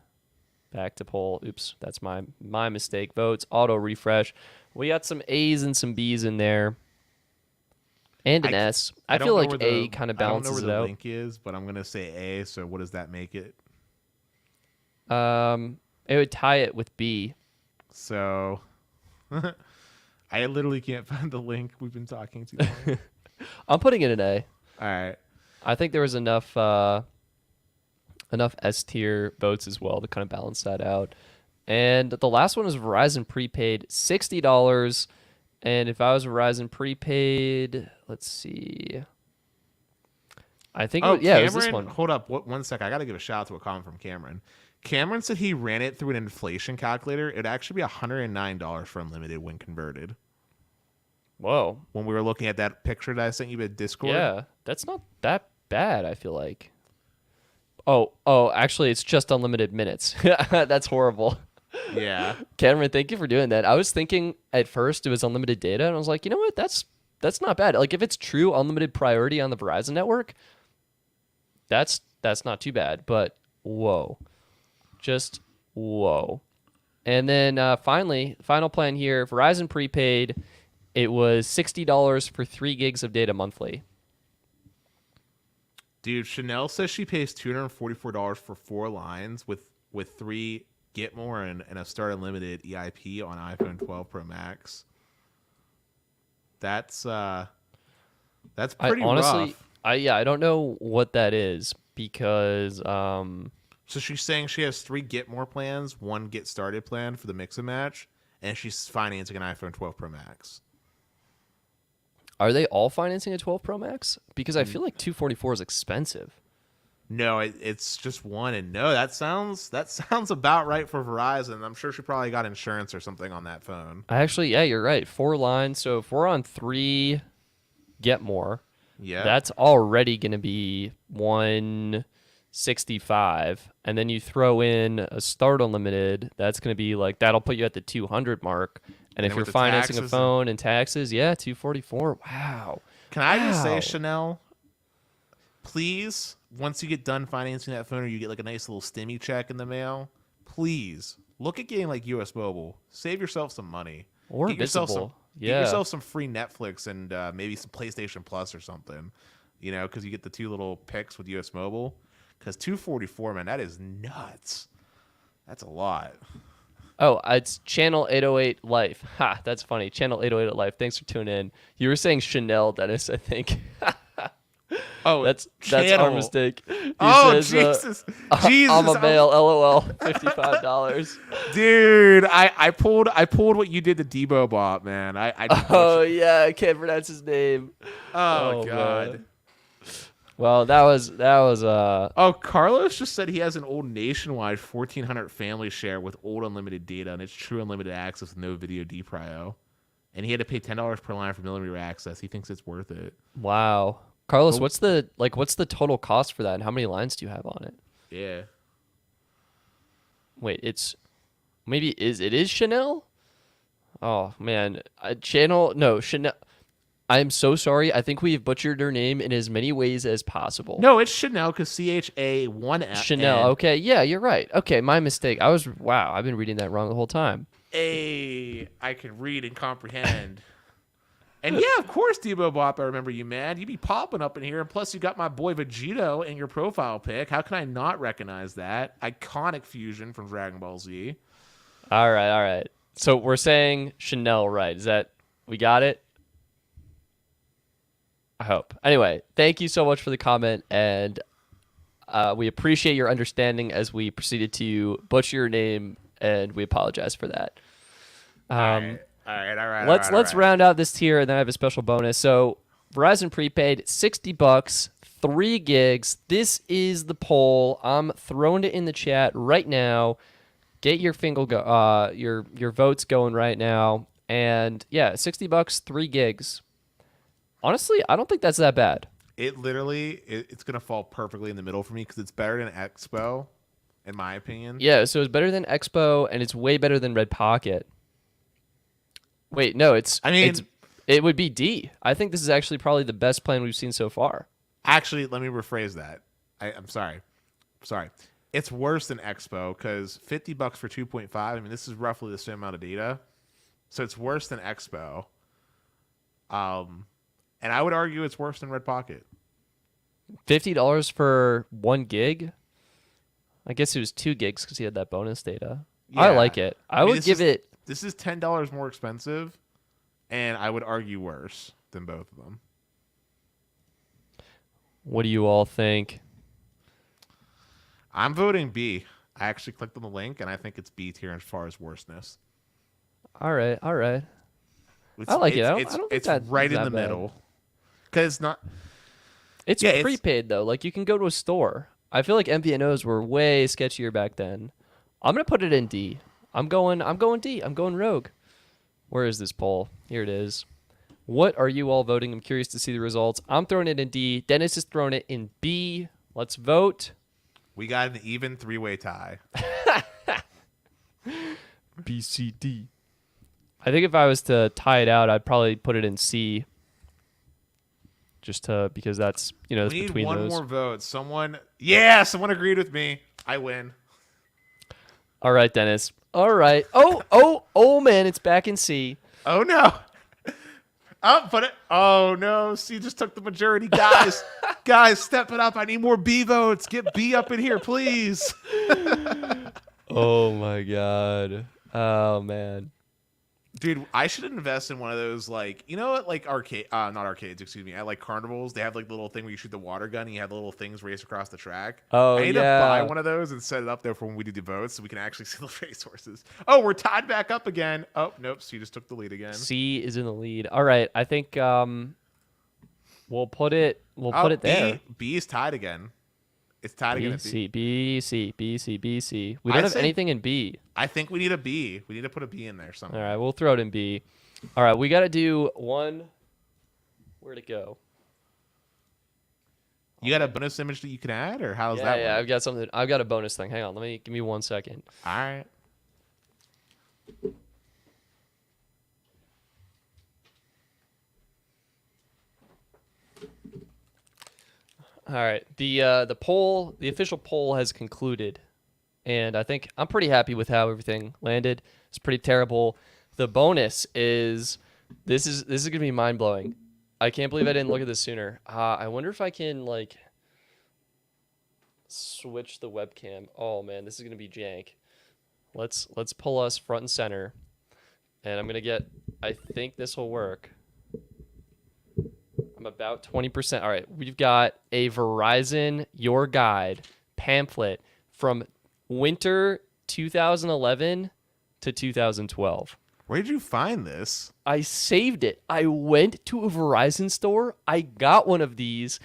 Back to poll. Oops, that's my mistake. Votes, auto refresh. We got some A's and some B's in there. And an S. I don't feel know like where A kind of balances I don't it know where the out. link is, but I'm gonna say A. So what does that make it? It would tie it with B. So I literally can't find the link. We've been talking too long. I'm putting it an A. All right. I think there was enough S tier votes as well to kind of balance that out. And the last one was Verizon prepaid, $60. And if I was Verizon prepaid, let's see. I think Oh, it was Cameron, this one. hold up. One sec. I got to give a shout out to a comment from Cameron. Cameron said he ran it through an inflation calculator. It'd actually be $109 for unlimited when converted. Whoa. When we were looking at that picture that I sent you at Discord. Yeah, that's not that bad, I feel like. Oh, actually, it's just unlimited minutes. That's horrible. Yeah. Cameron, thank you for doing that. I was thinking at first it was unlimited data, and I was like, you know what? That's not bad. Like, if it's true unlimited priority on the Verizon network, that's not too bad. But whoa, just whoa. And then final plan here, Verizon prepaid. It was $60 for 3 gigs of data monthly. Dude, Chanel says she pays $244 for 4 lines with 3 Get More and a Start Unlimited EIP on iPhone 12 Pro Max. That's pretty honestly, rough. I don't know what that is because So she's saying she has 3 Get More plans, 1 Get Started plan for the mix and match, and she's financing an iPhone 12 Pro Max. are they all financing a 12 Pro Max? Because I feel like 244 is expensive. No, it's just 1, and no, that sounds about right for Verizon. I'm sure she probably got insurance or something on that phone. Yeah, you're right. 4 lines. So if we're on 3 Get More, Yeah, that's already going to be 165, and then you throw in a Start Unlimited. That's going to be like that'll put you at the 200 mark. And if then you're with the financing a taxes phone and taxes, yeah, 244. Wow. Can I just say, Wow. Chanel, please, once you get done financing that phone or you get like a nice little stimmy check in the mail, please look at getting like US Mobile. Save yourself some money. Or Get yourself Visible. Get Yeah. yourself some free Netflix and maybe some PlayStation Plus or something. You know, because you get the 2 little picks with US Mobile. Because $244, man, that is nuts. That's a lot. Oh, it's Channel 808 Life. Ha, that's funny. Channel 808 Life. Thanks for tuning in. You were saying Chanel, Dennis, I think. Oh, that's channel. our mistake. He Oh, says, Jesus. Jesus. I'm a male, LOL. $55. Dude, I pulled what you did to Debo Bot, man. I did Oh, yeah. I can't pronounce his name. Oh, God. Man. Well, that was Oh, Carlos just said he has an old nationwide 1400 family share with old unlimited data, and it's true unlimited access with no video deprio. And he had to pay $10 per line for millimeter access. He thinks it's worth it. wow. Carlos, what's the total cost for that, and how many lines do you have on it? Yeah. Wait, it is Chanel? Oh man, Chanel. I'm so sorry. I think we've butchered her name in as many ways as possible. No, it's Chanel because CHA1F. Chanel. Okay, yeah, you're right. Okay, my mistake. Wow. I've been reading that wrong the whole time. I can read and comprehend. And yeah, of course, Debo Bop, I remember you, man. You be popping up in here, and plus you got my boy Vegito in your profile pic. How can I not recognize that? Iconic fusion from Dragon Ball Z. All right. So we're saying Chanel, right? Is that we got it? I hope. Anyway, thank you so much for the comment, and we appreciate your understanding as we proceeded to butcher your name, and we apologize for that. All right. Let's round out this tier, and then I have a special bonus. So Verizon prepaid, $60, 3 gigs. This is the poll. I'm throwing it in the chat right now. Get your your votes going right now. And yeah, $60, 3 gigs. Honestly, I don't think that's that bad. It literally, it's going to fall perfectly in the middle for me because it's better than Expo, in my opinion. Yeah, so it's better than Expo, and it's way better than Red Pocket. Wait, no, it would be D. I think this is actually probably the best plan we've seen so far. Actually, let me rephrase that. I'm sorry. It's worse than Expo because $50 for 2.5. I mean, this is roughly the same amount of data, so it's worse than Expo. And I would argue it's worse than Red Pocket. $50 for 1 gig? I guess it was 2 gigs because he had that bonus data. Yeah. I like it. I would give it. This is $10 more expensive, and I would argue worse than both of them. What do you all think? I'm voting B. I actually clicked on the link, and I think it's B tier as far as worstness. All right. I like it. I don't think it's that's right in that the bad. middle. Because it's not. It's prepaid, though. Like, you can go to a store. I feel like MVNOs were way sketchier back then. I'm going to put it in D. I'm going D. I'm going rogue. Where is this poll? Here it is. What are you all voting? I'm curious to see the results. I'm throwing it in D. Dennis is throwing it in B. Let's vote. We got an even 3-way tie. B, C, D. I think if I was to tie it out, I'd probably put it in C. Just because that's, that's we need between one those. more vote. Someone agreed with me. I win. All right, Dennis. All right. Oh, man, it's back in C. Oh, no. Oh, no. C just took the majority. Guys, step it up. I need more B votes. Get B up in here, please. Oh, my God. Oh, man. Dude, I should invest in one of those, like, not arcades, excuse me. At like carnivals, they have like little thing where you shoot the water gun and you have little things race across the track. Oh, I need to buy one of those and set it up there for when we do the votes so we can actually see the racehorses. Oh, we're tied back up again. Oh, nope. C just took the lead again. C is in the lead. All right. I think we'll put it there. B is tied again. It's tied again at B. B, C. We don't have anything in B. I think we need a B. We need to put a B in there somewhere. All right, we'll throw it in B. All right, we got to do one. Where'd it go? You got a bonus image that you can add, or how's that? Yeah, I've got something. I've got a bonus thing. Hang on, give me 1 second. All right. All right, the official poll has concluded, and I think I'm pretty happy with how everything landed. It's pretty terrible. The bonus is this is gonna be mind blowing. I can't believe I didn't look at this sooner. I wonder if I can switch the webcam. Oh man, this is gonna be jank. Let's pull us front and center. And I'm going to I think this will work. I'm about 20%. All right, we've got a Verizon Your Guide pamphlet from winter 2011 to 2012. Where did you find this? I saved it. I went to a Verizon store. I got one of these.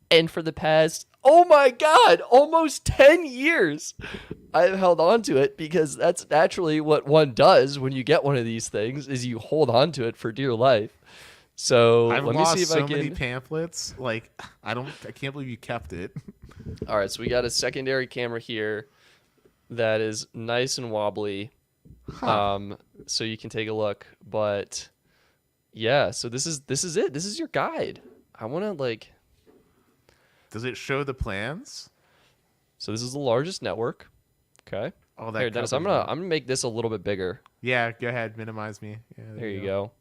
And for the past, oh my God, almost 10 years, I've held on to it because that's naturally what one does when you get one of these things is you hold on to it for dear life. So I've let me lost see if so I can. many pamphlets. Like, I can't believe you kept it. All right, so we got a secondary camera here that is nice and wobbly. So you can take a look. But yeah, so this is it. This is your guide. I want to like. Does it show the plans? So this is the largest network. Okay. Oh, that Here, Dennis, I'm gonna make this a little bit bigger. Yeah, go ahead, minimize me. Yeah, There you go.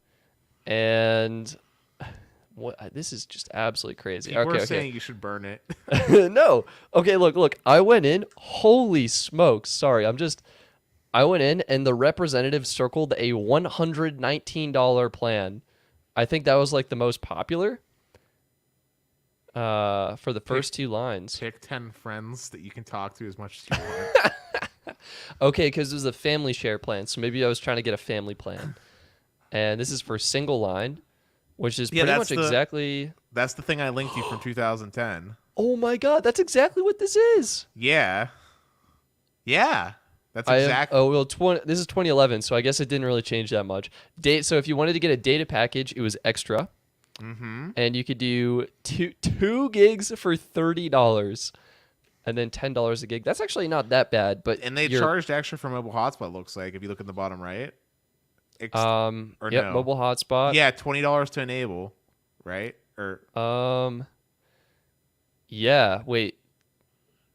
And what? This is just absolutely crazy. People Okay, are saying you should burn it. No. Okay, look. I went in. Holy smokes. Sorry, I went in and the representative circled a $119 plan. I think that was like the most popular. For the first two lines. Pick 10 friends that you can talk to as much as you want. Okay, because it was a family share plan, so maybe I was trying to get a family plan. And this is for single line, which is pretty much exactly... That's the thing I linked you from 2010. Oh my God, that's exactly what this is. Yeah. Yeah. That's exactly... This is 2011, so I guess it didn't really change that much. So if you wanted to get a data package, it was extra. Mm-hmm. And you could do two gigs for $30. And then $10 a gig. That's actually not that bad, but and they charged extra for mobile hotspot. Looks like if you look in the bottom right. Mobile hotspot. Yeah, $20 to enable, right? Yeah. Wait.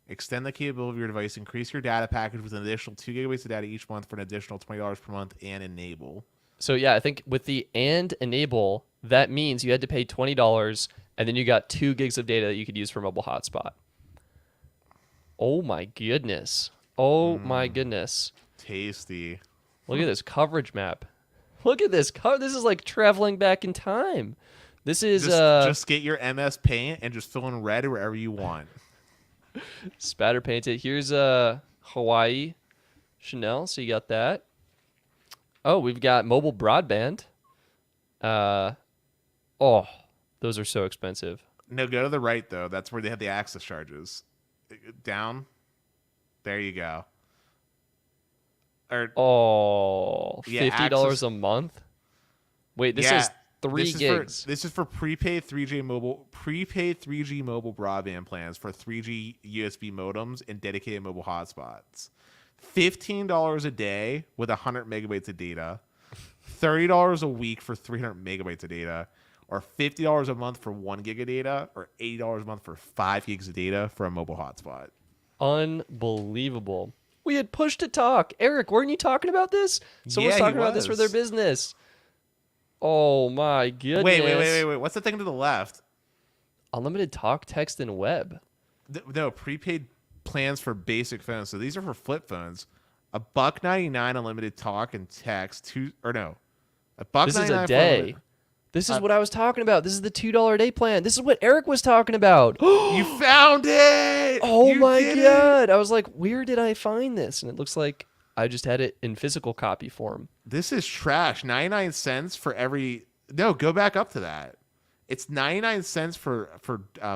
Extend the capability of your device. Increase your data package with an additional 2 gigabytes of data each month for an additional $20 per month, and enable. So yeah, I think with the and enable, that means you had to pay $20, and then you got 2 gigs of data that you could use for mobile hotspot. Oh my goodness. My goodness. Tasty. Look at this coverage map. Look at this. This is like traveling back in time. This is just get your MS Paint and just fill in red wherever you want. Spatter painted. Here's Hawaii Chanel. So you got that. Oh, we've got mobile broadband. Those are so expensive. No, go to the right though. That's where they have the access charges. Down. There you go. $50 a month. Wait, this is 3 gigs. This is for prepaid 3G mobile broadband plans for 3G USB modems and dedicated mobile hotspots. $15 a day with 100 megabytes of data. $30 a week for 300 megabytes of data. Or $50 a month for 1 gig of data, or $80 a month for 5 gigs of data for a mobile hotspot. Unbelievable. We had push to talk. Eric, weren't you talking about this? Someone's talking about this for their business. Oh my goodness. Wait. What's the thing to the left? Unlimited talk, text, and web. No, prepaid plans for basic phones. So these are for flip phones. $1.99 unlimited talk and text. $1.99. This is a day. This is what I was talking about. This is the $2 a day plan. This is what Eric was talking about. You found it! Oh my God. I was like, where did I find this? And it looks like I just had it in physical copy form. This is trash. 99 cents for every... No, go back up to that. It's 99 cents for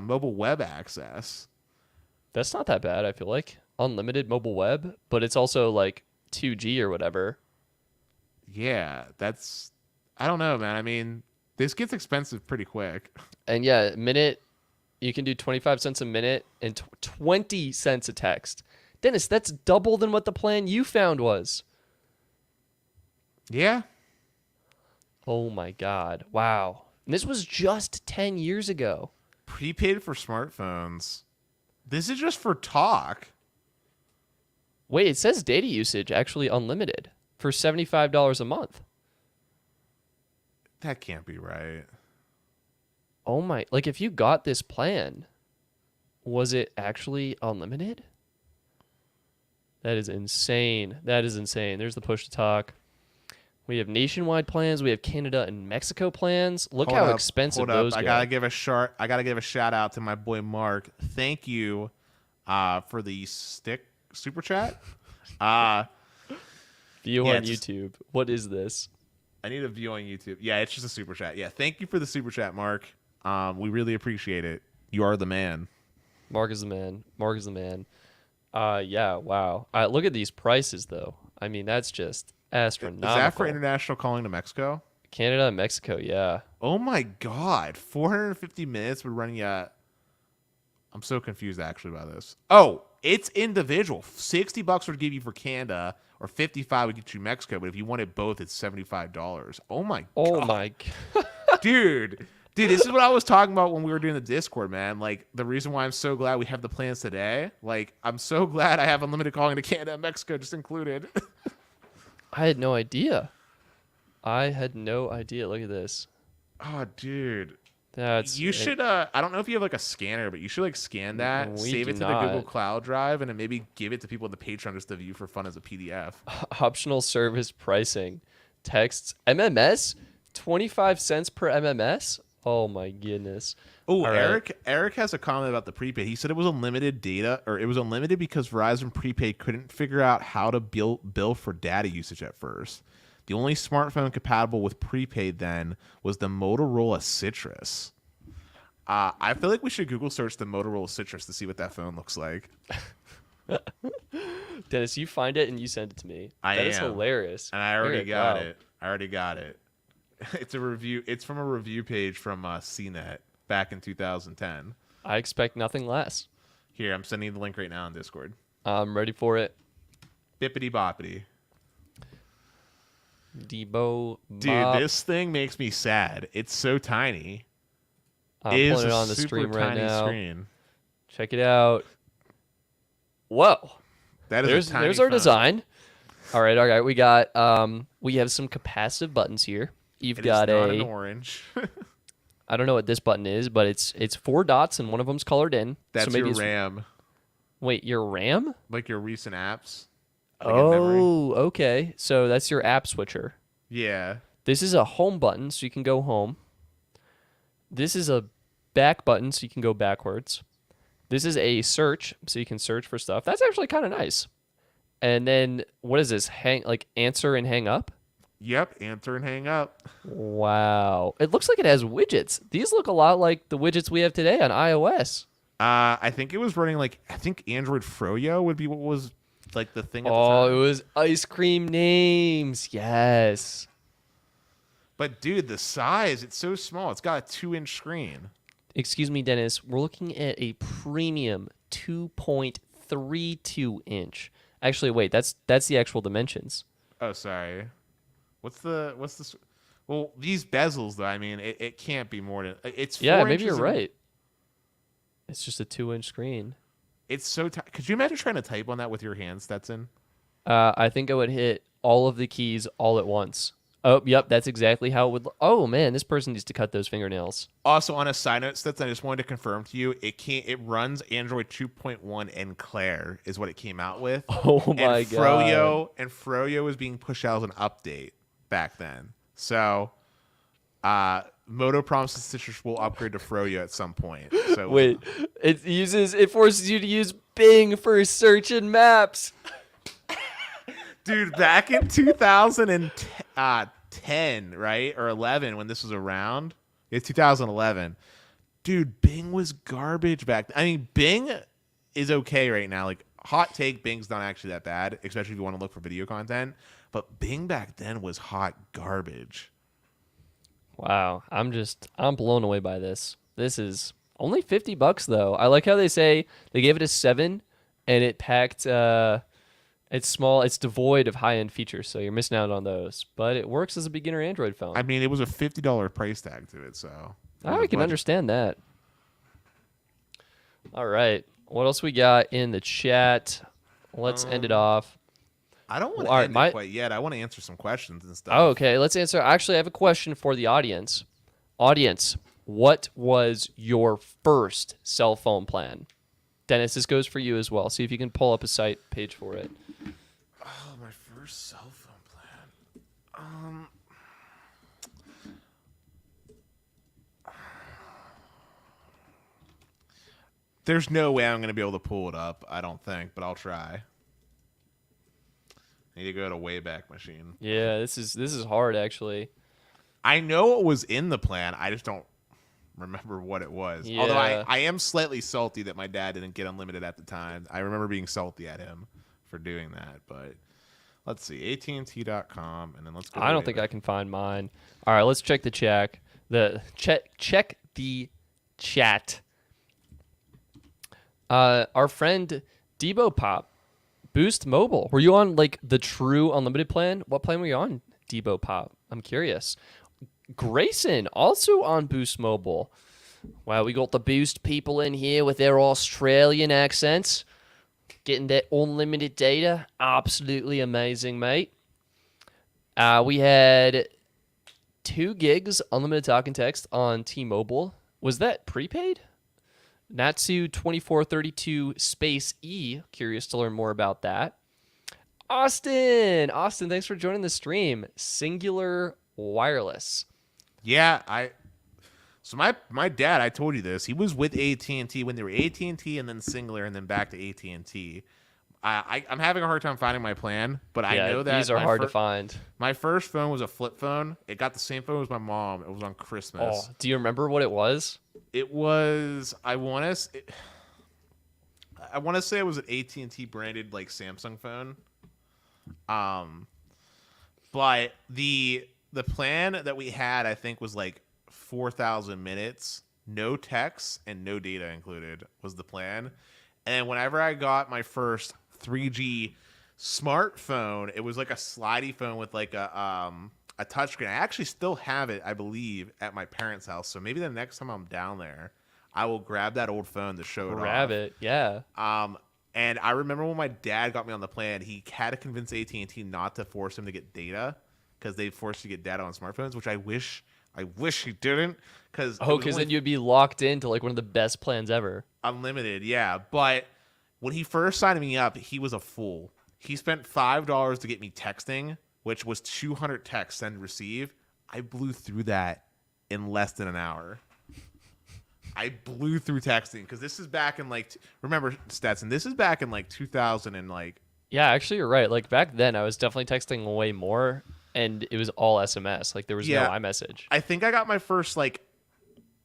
mobile web access. That's not that bad, I feel like. Unlimited mobile web, but it's also like 2G or whatever. Yeah, that's... I don't know, man. I mean... This gets expensive pretty quick. And yeah, minute, you can do 25 cents a minute and 20 cents a text. Dennis, that's double than what the plan you found was. Yeah. Oh my God. Wow. And this was just 10 years ago. Prepaid for smartphones. This is just for talk. Wait, it says data usage actually unlimited for $75 a month. That can't be right. Oh my, like if you got this plan, was it actually unlimited? That is insane. That is insane. There's the push to talk. We have nationwide plans. We have Canada and Mexico plans. Look how expensive those I go. gotta give a shout out to my boy Mark. Thank you for the stick super chat. View on YouTube. What is this? I need a view on YouTube. Yeah, it's just a super chat. Yeah, thank you for the super chat, Mark. We really appreciate it. You are the man. Mark is the man. Mark is the man. Yeah, wow. Look at these prices, though. I mean, that's just astronomical. Is that for international calling to Mexico? Canada and Mexico, yeah. Oh my God, 450 minutes. We're running at. I'm so confused actually by this. Oh, it's individual. $60 would give you for Canada, or $55 would get you Mexico. But if you wanted both, it's $75. Oh my. Oh God. my. Dude, this is what I was talking about when we were doing the Discord, man. Like, the reason why I'm so glad we have the plans today. Like, I'm so glad I have unlimited calling to Canada and Mexico just included. I had no idea. Look at this. Oh, dude. You should I don't know if you have like a scanner, but you should like scan that, save it to the Google Cloud Drive, and then maybe give it to people in the Patreon just to view for fun as a PDF. Optional service pricing. Texts. MMS? 25 cents per MMS? Oh my goodness. Oh, Eric has a comment about the prepaid. He said it was unlimited data, or it was unlimited because Verizon prepaid couldn't figure out how to bill for data usage at first. The only smartphone compatible with prepaid then was the Motorola Citrus. I feel like we should Google search the Motorola Citrus to see what that phone looks like. Dennis, you find it and you send it to me. That is hilarious. And I already got it. It's a review. It's from a review page from CNET back in 2010. I expect nothing less. Here, I'm sending you the link right now on Discord. I'm ready for it. Bippity boppity. Debo. Dude, this thing makes me sad. It's so tiny. I'm putting it on the stream right now. Screen. Check it out. Whoa. There's our phone. design. All right. We got we have some capacitive buttons here. You've got an orange. I don't know what this button is, but it's 4 dots and one of them's colored in. That's so maybe your RAM. Wait, your RAM? Like your recent apps. Like okay. So that's your app switcher. Yeah. This is a home button, so you can go home. This is a back button, so you can go backwards. This is a search, so you can search for stuff. That's actually kind of nice. And then what is this? Answer and hang up? Yep, answer and hang up. Wow. It looks like it has widgets. These look a lot like the widgets we have today on iOS. I think it was running Android Froyo would be what was like the thing at the time. Oh, it was ice cream names. Yes. But dude, the size, it's so small. It's got a 2-inch screen. Excuse me, Dennis. We're looking at a premium 2.32 inch. Actually, wait, that's the actual dimensions. Oh, sorry. What's the well, these bezels though, I mean, it can't be more than it's 4 Yeah, maybe inches you're right. It's just a 2-inch screen. It's so tight. Could you imagine trying to type on that with your hands, Stetson? I think I would hit all of the keys all at once. Oh, yep, that's exactly how it would. Oh man, this person needs to cut those fingernails. Also, on a side note, Stetson, I just wanted to confirm to you, it runs Android 2.1 and Claire is what it came out with. Oh my god. And Froyo was being pushed out as an update back then. So, Moto promises Citrus will upgrade to Froyo at some point. So wait, it forces you to use Bing for search and maps. Dude, back in 2010, right? Or 11 when this was around. It's 2011. Dude, Bing was garbage back then. I mean, Bing is okay right now. Like, hot take, Bing's not actually that bad, especially if you want to look for video content. But Bing back then was hot garbage. Wow, I'm blown away by this. This is only $50 though. I like how they say they gave it a 7 and it packed it's small, it's devoid of high-end features, so you're missing out on those. But it works as a beginner Android phone. I mean, it was a $50 price tag to it, so I can understand that. All right. What else we got in the chat? Let's end it off. I don't want to end it quite yet. I want to answer some questions and stuff. Oh, okay. Let's answer. Actually, I have a question for the audience. Audience, what was your first cell phone plan? Dennis, this goes for you as well. See if you can pull up a site page for it. Oh, my first cell phone plan. There's no way I'm going to be able to pull it up, I don't think, but I'll try. I need to go to Wayback Machine. Yeah, this is hard actually. I know it was in the plan. I just don't remember what it was. Yeah. Although I am slightly salty that my dad didn't get unlimited at the time. I remember being salty at him for doing that. But let's see, AT&T.com, and then let's go. I don't think I can find mine. All right, let's check the check. Check the chat. Our friend Debo Pop, Boost Mobile. Were you on like the true unlimited plan? What plan were you on, Debo Pop? I'm curious. Grayson, also on Boost Mobile. Wow, we got the Boost people in here with their Australian accents. Getting their unlimited data. Absolutely amazing, mate. We had 2 gigs unlimited talk and text on T-Mobile. Was that prepaid? Natsu2432 space E. Curious to learn more about that. Austin, thanks for joining the stream. Singular Wireless. Yeah, So my dad, I told you this. He was with AT&T when they were AT&T and then Singular and then back to AT&T. I'm having a hard time finding my plan, but I know that these are hard to find. My first phone was a flip phone. It got the same phone as my mom. It was on Christmas. Oh, do you remember what it was? It was I want to say it was an AT&T branded like Samsung phone. But the plan that we had, I think, was like 4,000 minutes, no text and no data included was the plan. And whenever I got my first 3G smartphone, it was like a slidey phone with like a touchscreen. I actually still have it, I believe, at my parents' house. So maybe the next time I'm down there, I will grab that old phone to show it off. Grab it, yeah. And I remember when my dad got me on the plan, he had to convince AT&T not to force him to get data because they forced you to get data on smartphones, which I wish he didn't. Because then you'd be locked into like one of the best plans ever. Unlimited, yeah. But when he first signed me up, he was a fool. He spent $5 to get me texting, which was 200 texts send and receive. I blew through that in less than an hour. I blew through texting because this is back in like remember Stetson. This is back in like 2000 and like. Yeah, actually, you're right. Like back then, I was definitely texting way more, and it was all SMS. Like there was no iMessage. I think I got my first like.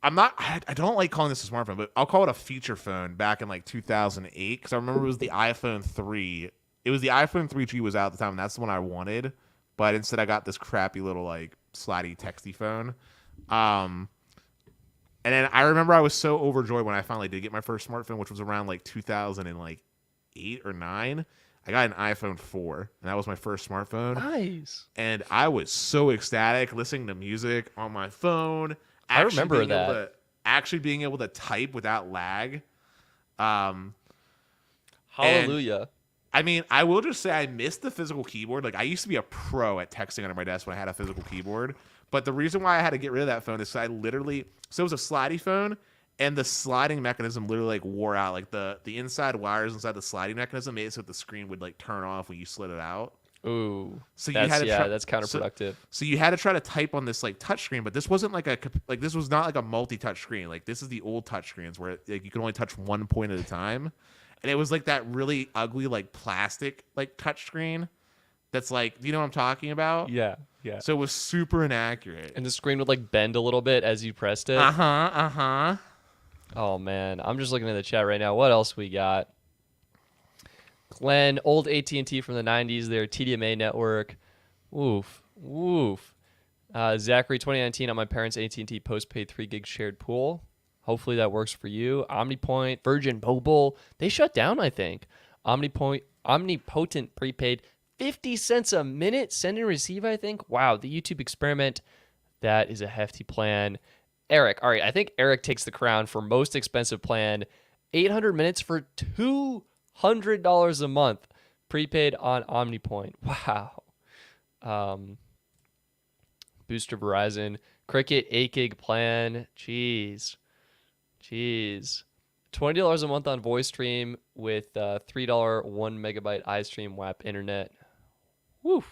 I don't like calling this a smartphone, but I'll call it a feature phone back in like 2008 because I remember it was the iPhone 3. It was the iPhone 3G was out at the time, and that's the one I wanted. But instead, I got this crappy little like slidey texty phone. And then I remember I was so overjoyed when I finally did get my first smartphone, which was around like 2008 or 9. I got an iPhone 4, and that was my first smartphone. Nice. And I was so ecstatic listening to music on my phone. I remember that. Actually being able to type without lag. Hallelujah. I mean, I will just say I missed the physical keyboard. Like I used to be a pro at texting under my desk when I had a physical keyboard. But the reason why I had to get rid of that phone is I literally so it was a slidey phone, and the sliding mechanism literally like wore out. Like the inside wires inside the sliding mechanism made it so that the screen would like turn off when you slid it out. Ooh, so you had to that's counterproductive. So you had to try to type on this like touch screen, but this wasn't like this was not like a multi-touch screen. Like this is the old touch screens where like you can only touch one point at a time, and it was like that really ugly like plastic like touch screen. That's like, do you know what I'm talking about? Yeah, yeah. So it was super inaccurate, and the screen would like bend a little bit as you pressed it. Oh man, I'm just looking at the chat right now. What else we got? Glenn, old AT&T from the 90s, their TDMA network. Woof. Zachary, 2019 on my parents' AT&T postpaid 3 gig shared pool. Hopefully that works for you. Omnipoint, Virgin Mobile. They shut down, I think. Omnipotent prepaid, 50 cents a minute, send and receive, I think. Wow, the YouTube experiment. That is a hefty plan. Eric, all right, I think Eric takes the crown for most expensive plan. 800 minutes for $200 a month, prepaid on Omnipoint. Wow. Booster Verizon, Cricket 8 gig plan. Jeez. $20 a month on voice stream with $3 1 megabyte iStream WAP internet. Woo.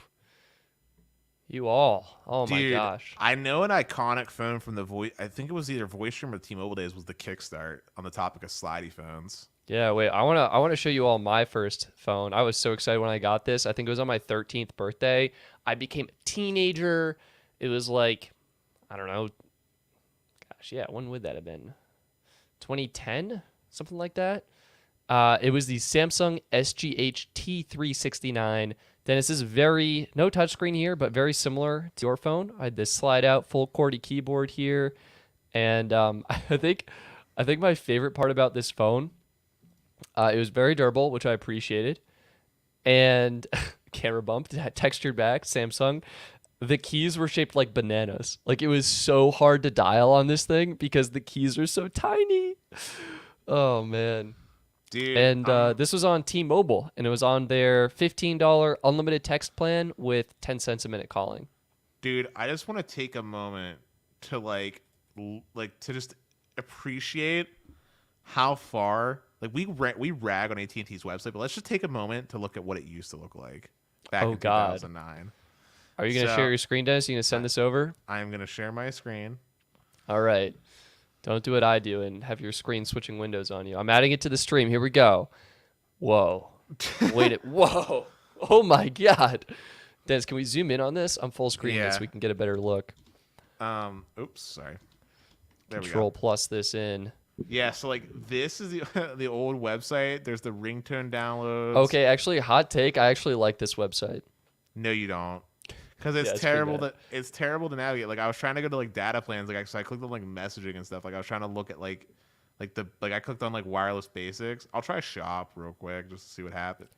You all. Oh my Dude, gosh. I know an iconic phone from the voice. I think it was either Voice Stream or T-Mobile days. Was the Kickstart on the topic of slidey phones. Yeah, wait. I wanna show you all my first phone. I was so excited when I got this. I think it was on my 13th birthday. I became a teenager. It was like, I don't know. Gosh, yeah, when would that have been? 2010? Something like that. It was the Samsung SGH T369. Dennis, this is no touchscreen here, but very similar to your phone. I had this slide out full QWERTY keyboard here, and I think my favorite part about this phone, it was very durable, which I appreciated, and camera bump, textured back, Samsung. The keys were shaped like bananas. Like, it was so hard to dial on this thing because the keys are so tiny. Oh man. Dude, And this was on T-Mobile, and it was on their $15 unlimited text plan with 10 cents a minute calling. dude, I just want to take a moment to to just appreciate how far we rag on AT&T's website, but let's just take a moment to look at what it used to look like back in 2009. Are you going to share your screen, Dennis? You going to send this over? I'm going to share my screen. All right. Don't do what I do and have your screen switching windows on you. I'm adding it to the stream. Here we go. Whoa. Whoa. Oh, my God. Dennis, can we zoom in on this? I'm full screen so we can get a better look. Oops, sorry. There Control we go. plus this in. Yeah, so this is the old website. There's the ringtone downloads. Okay, actually, hot take. I actually like this website. No, you don't. Because it's terrible to navigate. Like, I was trying to go to data plans. So I clicked on messaging and stuff. I was trying to look at I clicked on wireless basics. I'll try shop real quick just to see what happens.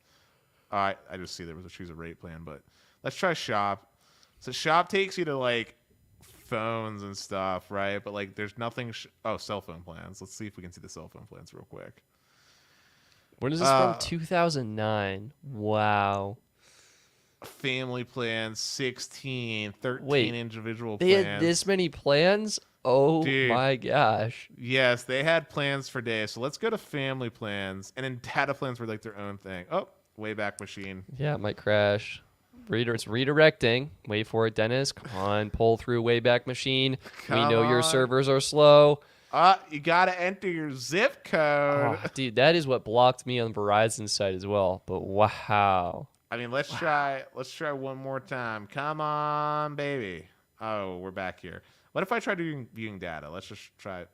I just see there was a choose a rate plan, but let's try shop. So shop takes you to phones and stuff, right? But there's nothing. Cell phone plans. Let's see if we can see the cell phone plans real quick. When is this from? 2009. Wow. Family plans, 16, 13 Wait, individual they plans. had this many plans? Oh, dude, my gosh. Yes, they had plans for days. So let's go to family plans. And then data plans were their own thing. Oh, Wayback Machine. Yeah, it might crash. It's redirecting. Wait for it, Dennis. Come on, pull through Wayback Machine. We know your servers are slow. You got to enter your zip code. Oh, dude, that is what blocked me on Verizon site as well. But wow. I mean, let's try one more time. Come on, baby. Oh, we're back here. What if I try viewing data? Let's just try it.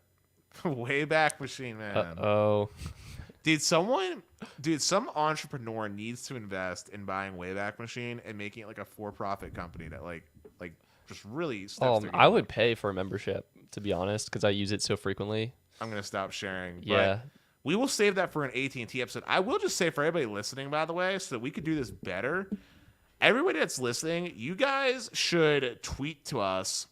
Wayback Machine, man. Uh-oh. Some entrepreneur needs to invest in buying Wayback Machine and making it a for-profit company that just really steps I would pay for a membership, to be honest, because I use it so frequently. I'm going to stop sharing. Yeah. But we will save that for an AT&T episode. I will just say for everybody listening, by the way, so that we could do this better, everybody that's listening, you guys should tweet to us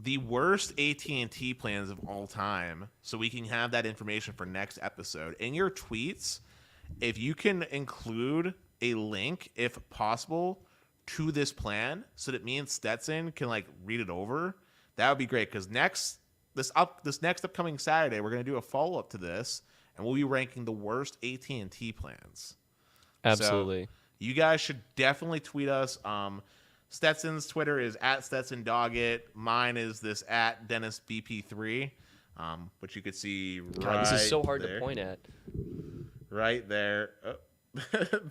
the worst AT&T plans of all time so we can have that information for next episode. In your tweets, if you can include a link, if possible, to this plan so that me and Stetson can read it over, that would be great. Because this next upcoming Saturday, we're going to do a follow-up to this, and we'll be ranking the worst AT&T plans. Absolutely. So you guys should definitely tweet us. Stetson's Twitter is @StetsonDoggett. Mine is this @DennisBP3, which you could see right God, this is so hard there. to point at. Right there. Oh.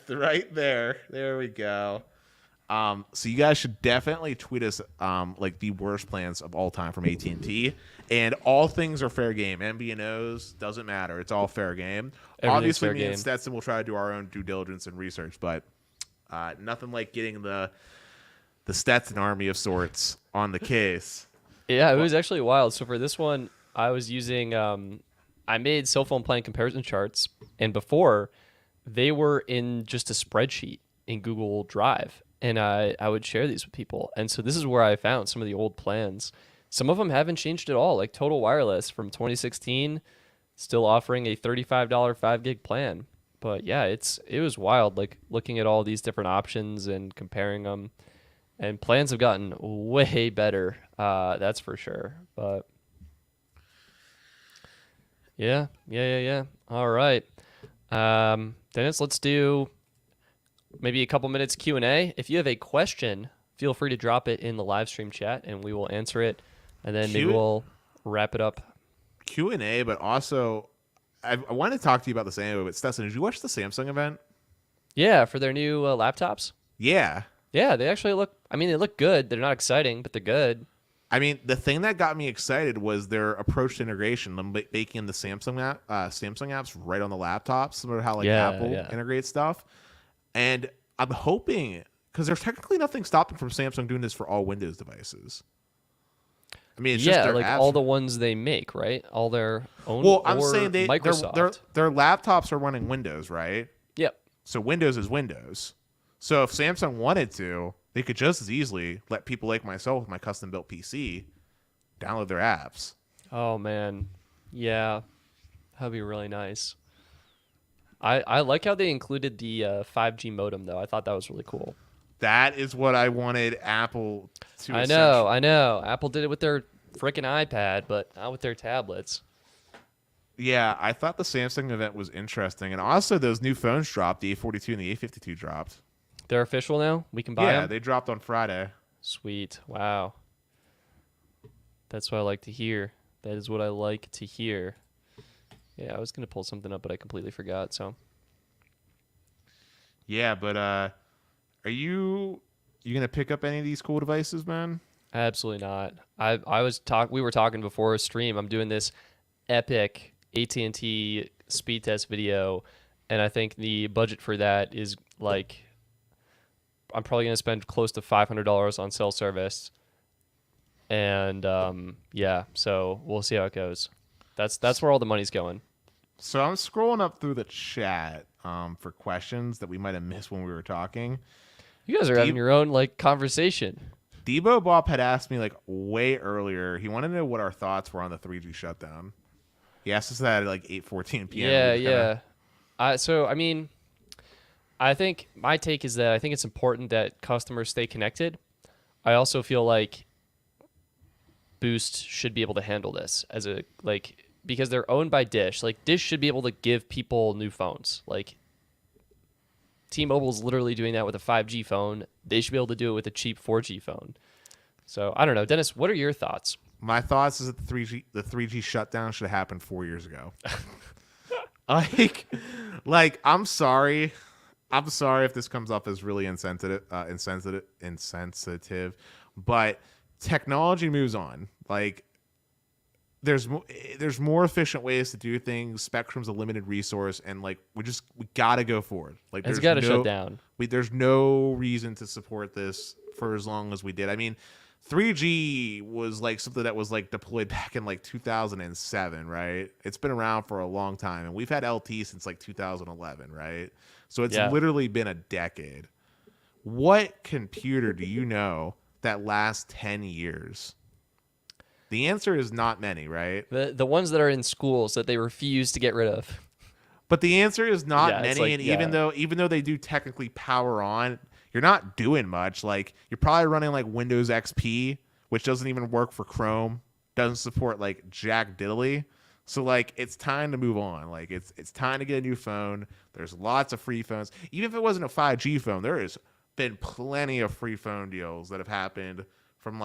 Right there. There we go. So you guys should definitely tweet us the worst plans of all time from AT&T, and all things are fair game. MVNOs doesn't matter; it's all fair game. Obviously, me and Stetson will try to do our own due diligence and research, but nothing like getting the Stetson army of sorts on the case. Yeah, it was actually wild. So for this one, I was using I made cell phone plan comparison charts, and before they were in just a spreadsheet in Google Drive. And I would share these with people. And so this is where I found some of the old plans. Some of them haven't changed at all. Like Total Wireless from 2016, still offering a $35 5 gig plan. But yeah, it was wild, looking at all these different options and comparing them. And plans have gotten way better, that's for sure. But yeah. All right. Dennis, let's do maybe a couple minutes Q&A. If you have a question, feel free to drop it in the live stream chat, and we will answer it, and then maybe we'll wrap it up. Q&A, but also I want to talk to you about this anyway. But Stetson, did you watch the Samsung event? Yeah, for their new laptops. Yeah. Yeah, they actually look. I mean, they look good. They're not exciting, but they're good. I mean, the thing that got me excited was their approach to integration, them making the Samsung apps right on the laptops, similar to how Apple integrates stuff. And I'm hoping, because there's technically nothing stopping from Samsung doing this for all Windows devices. I mean, it's just their apps. All the ones they make, right? All their own. Well, I'm saying Microsoft. their laptops are running Windows, right? Yep. So Windows is Windows. So if Samsung wanted to, they could just as easily let people like myself with my custom-built PC download their apps. Oh, man. Yeah. That'd be really nice. I like how they included the 5G modem, though. I thought that was really cool. That is what I wanted Apple to I know. Apple did it with their freaking iPad, but not with their tablets. Yeah, I thought the Samsung event was interesting. And also those new phones dropped. The A42 and the A52 dropped. They're official now? We can buy them? Yeah, they dropped on Friday. Sweet. Wow. That's what I like to hear. That is what I like to hear. Yeah, I was going to pull something up, but I completely forgot, so. Yeah, but are you going to pick up any of these cool devices, man? Absolutely not. We were talking before a stream. I'm doing this epic AT&T speed test video, and I think the budget for that is like I'm probably going to spend close to $500 on cell service. And yeah, so we'll see how it goes. That's where all the money's going. So I'm scrolling up through the chat for questions that we might have missed when we were talking. You guys are having your own conversation. Debo Bop had asked me way earlier. He wanted to know what our thoughts were on the 3G shutdown. He asked us that at 8:14 p.m. Yeah. So I mean, I think my take is that I think it's important that customers stay connected. I also feel like Boost should be able to handle this as because they're owned by Dish. Dish should be able to give people new phones. T-Mobile's literally doing that with a 5G phone. They should be able to do it with a cheap 4G phone. So I don't know, Dennis. What are your thoughts? My thoughts is that the 3G shutdown should have happened 4 years ago. I'm sorry. I'm sorry if this comes off as really insensitive, but technology moves on. There's more efficient ways to do things. Spectrum's a limited resource, and we gotta go forward. It's got to shut down. There's no reason to support this for as long as we did. I mean, 3G was something that was deployed back in 2007, right? It's been around for a long time, and we've had LTE since 2011, right? So it's literally been a decade. What computer do you know that lasts 10 years? The answer is not many, right? The ones that are in schools that they refuse to get rid of. But the answer is not many, and even though they do technically power on, you're not doing much. You're probably running Windows XP, which doesn't even work for Chrome, doesn't support jack diddly. So it's time to move on. It's time to get a new phone. There's lots of free phones. Even if it wasn't a 5G phone, there has been plenty of free phone deals that have happened from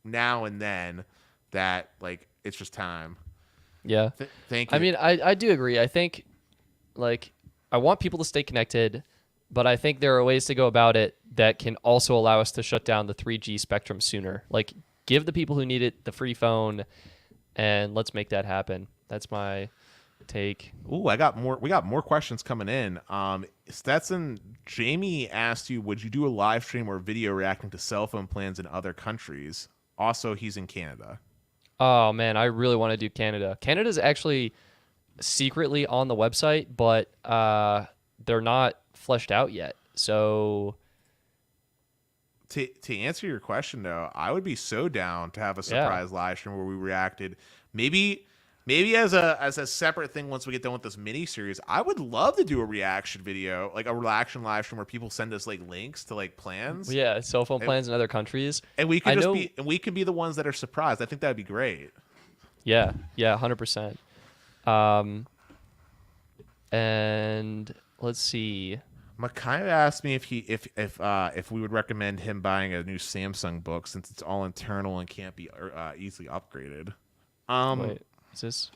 now and then that it's just time. Yeah. Thank you. I mean, I do agree. I think I want people to stay connected, but I think there are ways to go about it that can also allow us to shut down the 3G spectrum sooner. Give the people who need it the free phone, and let's make that happen. That's my take. Ooh, we got more questions coming in. Stetson, Jamie asked you, would you do a live stream or video reacting to cell phone plans in other countries? Also, he's in Canada. Oh man, I really want to do Canada. Canada's actually secretly on the website, but they're not fleshed out yet. So to answer your question though, I would be so down to have a surprise live stream where we reacted. Maybe as a separate thing once we get done with this mini series. I would love to do a reaction video, a reaction live stream where people send us links to plans. Yeah, cell phone plans in other countries. And we can we can be the ones that are surprised. I think that'd be great. Yeah, 100%. And let's see. Makayo asked me if we would recommend him buying a new Samsung book since it's all internal and can't be easily upgraded. Wait, is this?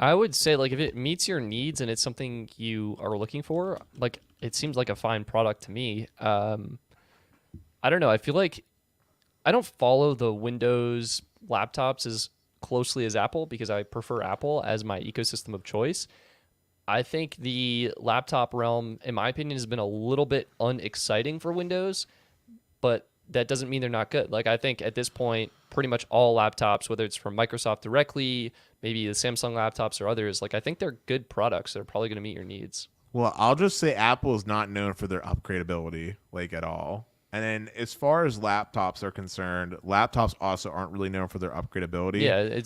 I would say, like, if it meets your needs and it's something you are looking for, like, it seems like a fine product to me. I don't know. I feel like I don't follow the Windows laptops as closely as Apple because I prefer Apple as my ecosystem of choice. I think the laptop realm, in my opinion, has been a little bit unexciting for Windows, but that doesn't mean they're not good. Like, I think at this point, pretty much all laptops, whether it's from Microsoft directly, maybe the Samsung laptops or others, like, I think they're good products that are probably going to meet your needs. Well, I'll just say Apple is not known for their upgradability, like, at all. And then as far as laptops are concerned, laptops also aren't really known for their upgradability. Yeah,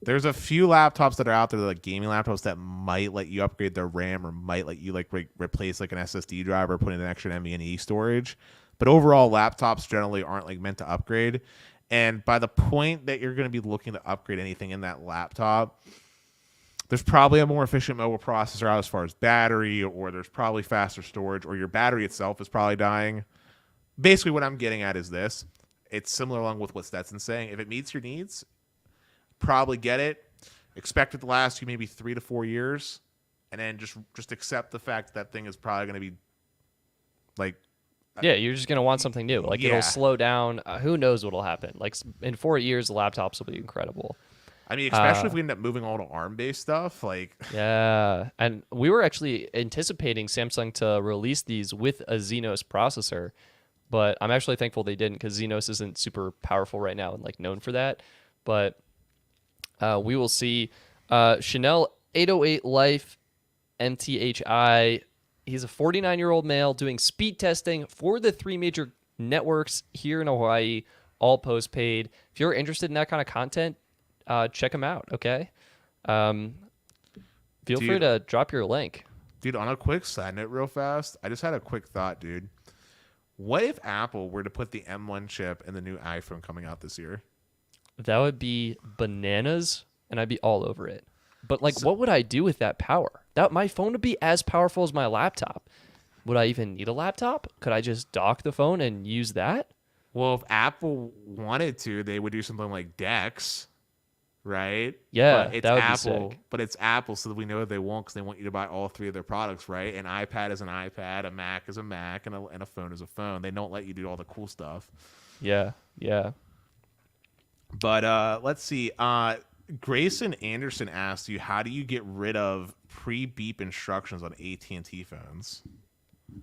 there's a few laptops that are out there, like gaming laptops, that might let you upgrade their RAM or might let you like replace like an SSD drive or put in an extra NVMe storage. But overall, laptops generally aren't like meant to upgrade. And by the point that you're going to be looking to upgrade anything in that laptop, there's probably a more efficient mobile processor out as far as battery, or there's probably faster storage, or your battery itself is probably dying. Basically, what I'm getting at is this. It's similar along with what Stetson's saying. If it meets your needs, probably get it. Expect it to last you maybe 3 to 4 years, and then just accept the fact that thing is probably going to be like, yeah, you're just gonna want something new. Like, it'll slow down. Who knows what'll happen? Like, in 4 years, the laptops will be incredible. I mean, especially if we end up moving all to ARM-based stuff, like. Yeah, and we were actually anticipating Samsung to release these with a Xenos processor, but I'm actually thankful they didn't because Xenos isn't super powerful right now and like known for that. But we will see. Chanel 808 Life MTHI. He's a 49-year-old male doing speed testing for the 3 major networks here in Hawaii, all postpaid. If you're interested in that kind of content, check him out, okay? Feel free to drop your link. Dude, on a quick side note real fast, I just had a quick thought, dude. What if Apple were to put the M1 chip in the new iPhone coming out this year? That would be bananas, and I'd be all over it. But, like, what would I do with that power? My phone would be as powerful as my laptop. Would I even need a laptop? Could I just dock the phone and use that? Well, if Apple wanted to, they would do something like Dex, right? Yeah, but it's that would Apple. be sick. But it's Apple, so that we know they won't, because they want you to buy all 3 of their products, right? An iPad is an iPad, a Mac is a Mac, and a phone is a phone. They don't let you do all the cool stuff. Yeah. But let's see. Grayson Anderson asked you, how do you get rid of pre-beep instructions on AT&T phones?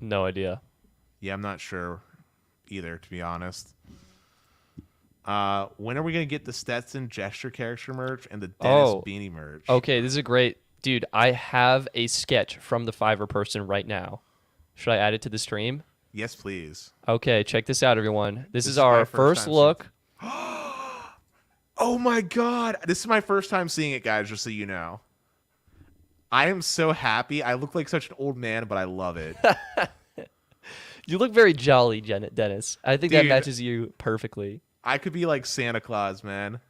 No idea. Yeah, I'm not sure either, to be honest. When are we going to get the Stetson gesture character merch and the Dennis beanie merch? Okay, this is a great... Dude, I have a sketch from the Fiverr person right now. Should I add it to the stream? Yes, please. Okay, check this out, everyone. This is our first look. Oh my god, this is my first time seeing it, guys, just so you know. I am so happy. I look like such an old man, but I love it. You look very jolly, Dennis. I think that matches you perfectly. I could be like Santa Claus, man.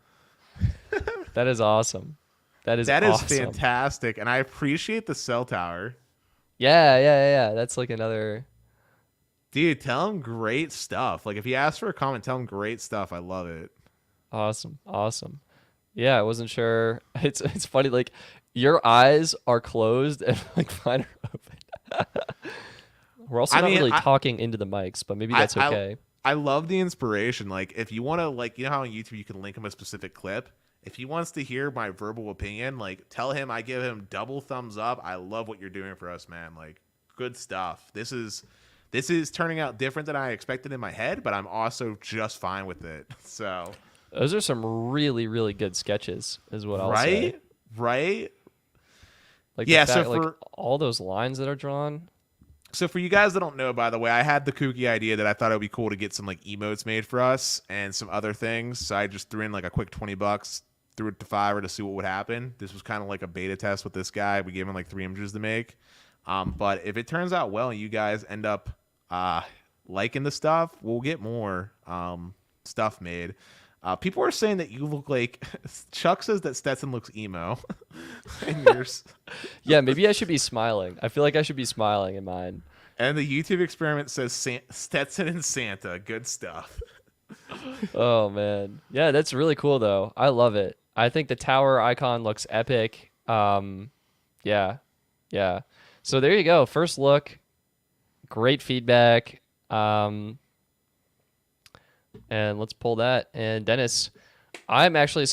That is awesome. That is fantastic, and I appreciate the cell tower. Yeah. That's like another... Dude, tell him great stuff. Like, if he asks for a comment, tell him great stuff. I love it. Awesome. Yeah, I wasn't sure. It's funny, like, your eyes are closed and like mine are open. We're also not really talking into the mics, but maybe that's okay. I love the inspiration. Like, if you want to, like, you know how on YouTube you can link him a specific clip? If he wants to hear my verbal opinion, like, tell him I give him double thumbs up. I love what you're doing for us, man. Like, good stuff. This is turning out different than I expected in my head, but I'm also just fine with it. So... Those are some really, really good sketches, is what I'll say. Right? Like, yeah, so for like all those lines that are drawn. So for you guys that don't know, by the way, I had the kooky idea that I thought it would be cool to get some like emotes made for us and some other things. So I just threw in like a quick $20, threw it to Fiverr to see what would happen. This was kind of like a beta test with this guy. We gave him like 3 images to make. But if it turns out well and you guys end up liking the stuff, we'll get more stuff made. People are saying that you look like Chuck says that Stetson looks emo. And yours. Yeah, maybe I should be smiling. I feel like I should be smiling in mine. And the YouTube experiment says Stetson and Santa. Good stuff. Oh man, yeah, that's really cool though. I love it. I think the tower icon looks epic. Yeah, yeah. So there you go. First look, great feedback. And let's pull that. And Dennis, I'm actually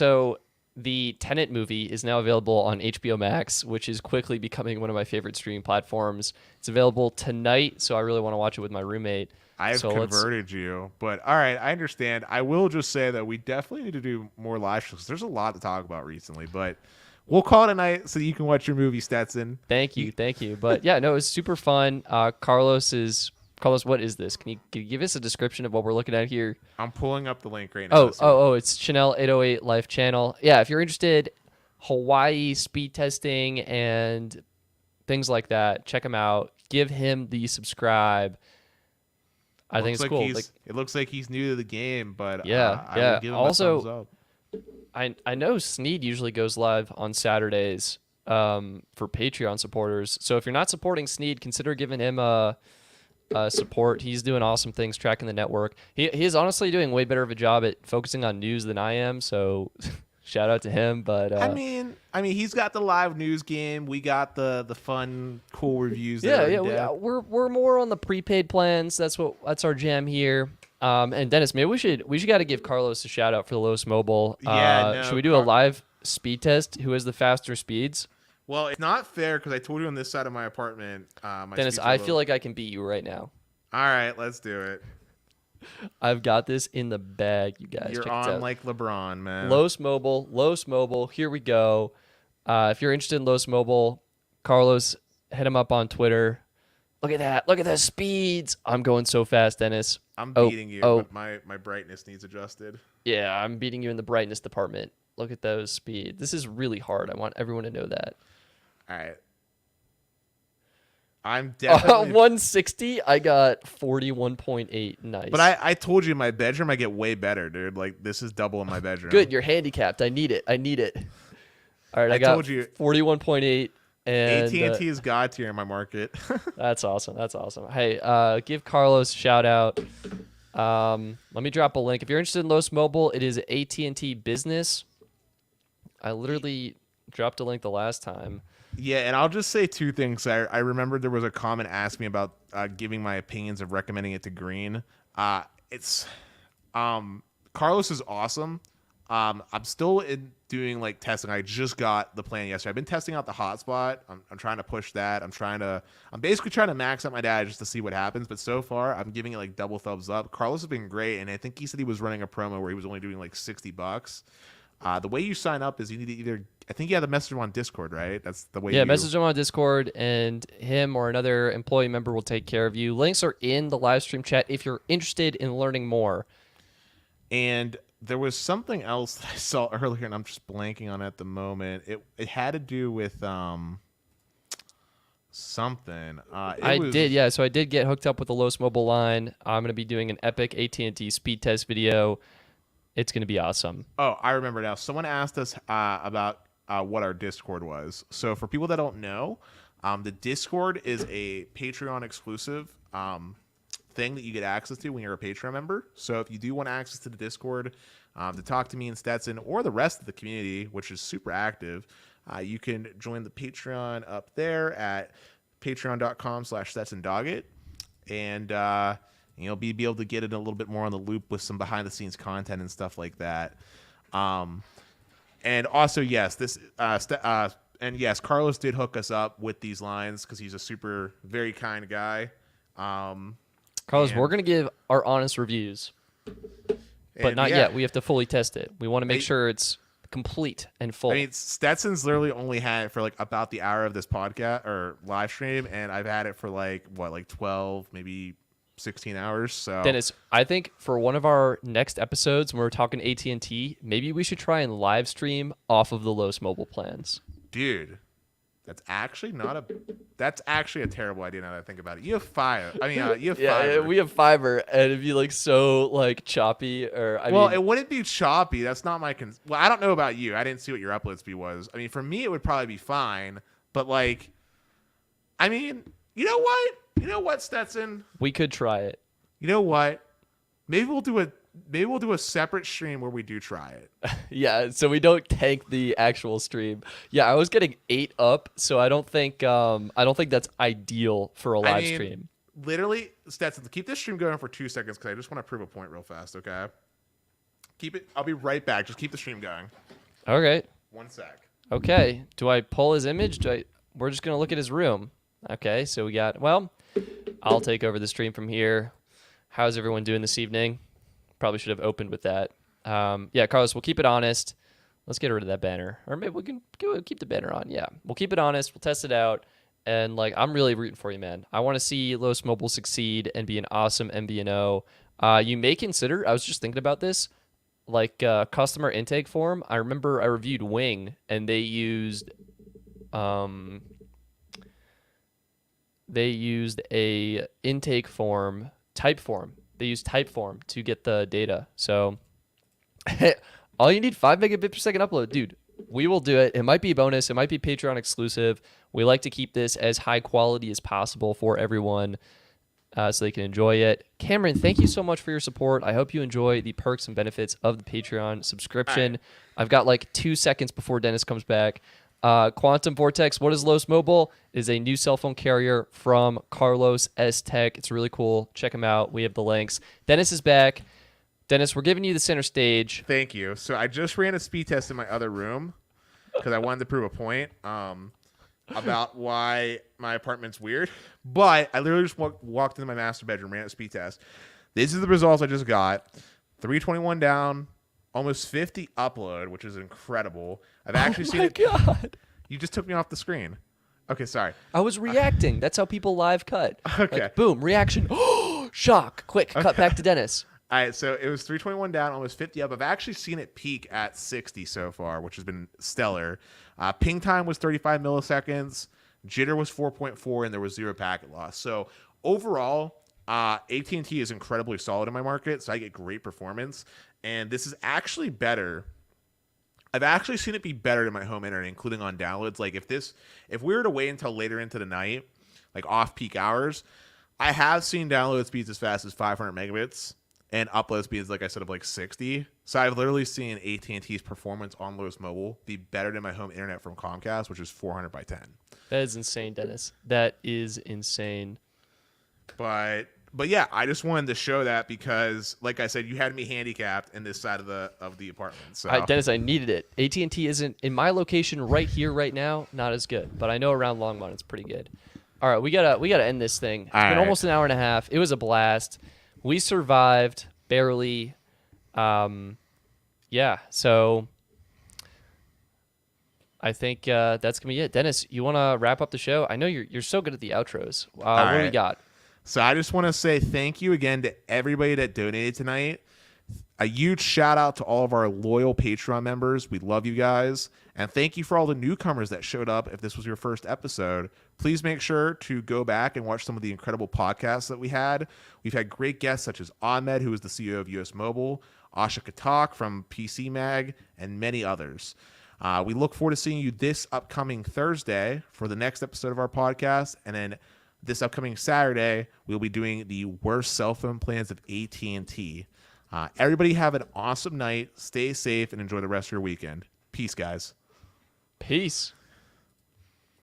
the Tenet movie is now available on HBO Max, which is quickly becoming one of my favorite streaming platforms. It's available tonight, so I really want to watch it with my roommate. I've converted you, but all right, I understand. I will just say that we definitely need to do more live shows. There's a lot to talk about recently, but we'll call it a night so you can watch your movie, Stetson. Thank you. But yeah, no, it was super fun. Carlos, what is this? Can you give us a description of what we're looking at here? I'm pulling up the link right now. It's Chanel 808 Life Channel. Yeah, if you're interested, Hawaii speed testing and things like that, check him out. Give him the subscribe. I think it's cool. It looks like he's new to the game, but yeah. I will give him a thumbs up. I know Sneed usually goes live on Saturdays for Patreon supporters. So if you're not supporting Sneed, consider giving him a support. He's doing awesome things tracking the network. He is honestly doing way better of a job at focusing on news than I am. So shout out to him. But I mean, he's got the live news game. We got the fun, cool reviews. We're more on the prepaid plans. That's our jam here. And Dennis, maybe we should got to give Carlos a shout out for the lowest mobile. Should we do a live speed test? Who has the faster speeds? Well, it's not fair because I told you on this side of my apartment. Dennis, I feel like I can beat you right now. All right, let's do it. I've got this in the bag, you guys. You're on like LeBron, man. Lowest mobile. Here we go. If you're interested in lowest mobile, Carlos, hit him up on Twitter. Look at that. Look at the speeds. I'm going so fast, Dennis. I'm beating you, but my brightness needs adjusted. Yeah, I'm beating you in the brightness department. Look at those speeds. This is really hard. I want everyone to know that. All right. I'm definitely 160. I got 41.8. Nice. But I told you in my bedroom I get way better, dude. Like this is double in my bedroom. Good. You're handicapped. I need it. All right. I got told you 41.8. And AT&T is God tier in my market. That's awesome. Hey, give Carlos a shout out. Let me drop a link. If you're interested in lowest mobile, it is AT&T Business. I literally dropped a link the last time. Yeah, and I'll just say two things. I remember there was a comment asking me about giving my opinions of recommending it to Green. Carlos is awesome. I'm still doing like testing. I just got the plan yesterday. I've been testing out the hotspot. I'm trying to push that. I'm basically trying to max out my data just to see what happens. But so far, I'm giving it like double thumbs up. Carlos has been great, and I think he said he was running a promo where he was only doing like $60. The way you sign up is you need to either. I think you have to message him on Discord, right? That's the way. Yeah, message him on Discord, and him or another employee member will take care of you. Links are in the live stream chat if you're interested in learning more. And there was something else that I saw earlier, and I'm just blanking on it at the moment. It had to do with something. So I did get hooked up with the lowest mobile line. I'm going to be doing an epic AT&T speed test video. It's going to be awesome. Oh, I remember now. Someone asked us about what our Discord was. So for people that don't know, the Discord is a Patreon exclusive thing that you get access to when you're a Patreon member. So if you do want access to the Discord to talk to me and Stetson or the rest of the community, which is super active, you can join the Patreon up there at patreon.com/StetsonDoggett. And you'll be able to get in a little bit more on the loop with some behind the scenes content and stuff like that. And also, yes, yes, Carlos did hook us up with these lines because he's a very kind guy. Carlos, we're going to give our honest reviews, but not yet. We have to fully test it. We want to make sure it's complete and full. I mean, Stetson's literally only had it for like about the hour of this podcast or live stream, and I've had it for like 12, maybe 16 hours. So Dennis, I think for one of our next episodes when we're talking AT&T, maybe we should try and live stream off of the lowest mobile plans. Dude, That's actually a terrible idea now that I think about it. You have five. I mean, you have Yeah, fiber. we have fiber, and it'd be like so like choppy. Or I Well, mean, it wouldn't be choppy. That's not my well, I don't know about you. I didn't see what your upload speed was. I mean, for me, it would probably be fine. But like, I mean, you know what? You know what, Stetson? we could try it. You know what? Maybe we'll do a separate stream where we do try it. Yeah, so we don't tank the actual stream. Yeah, I was getting 8 up, so I don't think that's ideal for a live stream. Literally, Stetson, keep this stream going for 2 seconds because I just want to prove a point real fast. Okay, keep it. I'll be right back. Just keep the stream going. Okay. 1 sec. Okay. Do I pull his image? We're just gonna look at his room. Okay. So we got. Well, I'll take over the stream from here. How's everyone doing this evening? Probably should have opened with that. Yeah, Carlos, we'll keep it honest. Let's get rid of that banner. Or maybe we can keep the banner on. Yeah, we'll keep it honest. We'll test it out. And, like, I'm really rooting for you, man. I want to see Los Mobile succeed and be an awesome MVNO. You may consider, I was just thinking about this, like customer intake form. I remember I reviewed Wing, and they used a intake form, type form. They use Typeform to get the data. So all you need 5 megabit per second upload. Dude, we will do it. It might be a bonus. It might be Patreon exclusive. We like to keep this as high quality as possible for everyone so they can enjoy it. Cameron, thank you so much for your support. I hope you enjoy the perks and benefits of the Patreon subscription. Right. I've got like 2 seconds before Dennis comes back. Quantum Vortex, what is Los Mobile? It is a new cell phone carrier from Carlos S. Tech. It's really cool. Check them out. We have the links. Dennis is back. Dennis, we're giving you the center stage. Thank you. So I just ran a speed test in my other room because I wanted to prove a point about why my apartment's weird. But I literally just walked into my master bedroom, ran a speed test. This is the results I just got. 321 down, almost 50 upload, which is incredible. I've actually seen it. Oh my God. You just took me off the screen. Okay, sorry. I was reacting. That's how people live cut. Okay. Like, boom, reaction. Shock. Quick, cut back to Dennis. All right, so it was 321 down, almost 50 up. I've actually seen it peak at 60 so far, which has been stellar. Ping time was 35 milliseconds. Jitter was 4.4, and there was 0 packet loss. So overall, AT&T is incredibly solid in my market, so I get great performance. And this is actually better. I've actually seen it be better in my home internet, including on downloads. Like if we were to wait until later into the night, like off peak hours, I have seen download speeds as fast as 500 megabits and upload speeds, like I said, of like 60. So I've literally seen AT&T's performance on Los Mobile be better than my home internet from Comcast, which is 400 by 10. That is insane, Dennis. That is insane. But yeah, I just wanted to show that because, like I said, you had me handicapped in this side of the apartment. So Dennis, I needed it. AT&T isn't in my location right here, right now. Not as good, but I know around Longmont it's pretty good. All right, we gotta end this thing. It's been almost an hour and a half. It was a blast. We survived barely. Yeah. So I think that's gonna be it. Dennis, you want to wrap up the show? I know you're so good at the outros. What do we got? So I just want to say thank you again to everybody that donated tonight. A huge shout out to all of our loyal Patreon members. We love you guys. And thank you for all the newcomers that showed up. If this was your first episode, please make sure to go back and watch some of the incredible podcasts that we had. We've had great guests such as Ahmed, who is the CEO of US Mobile, Asha Katak from PC Mag, and many others. We look forward to seeing you this upcoming Thursday for the next episode of our podcast. And then this upcoming Saturday, we'll be doing the worst cell phone plans of AT&T. Everybody have an awesome night. Stay safe and enjoy the rest of your weekend. Peace, guys. Peace.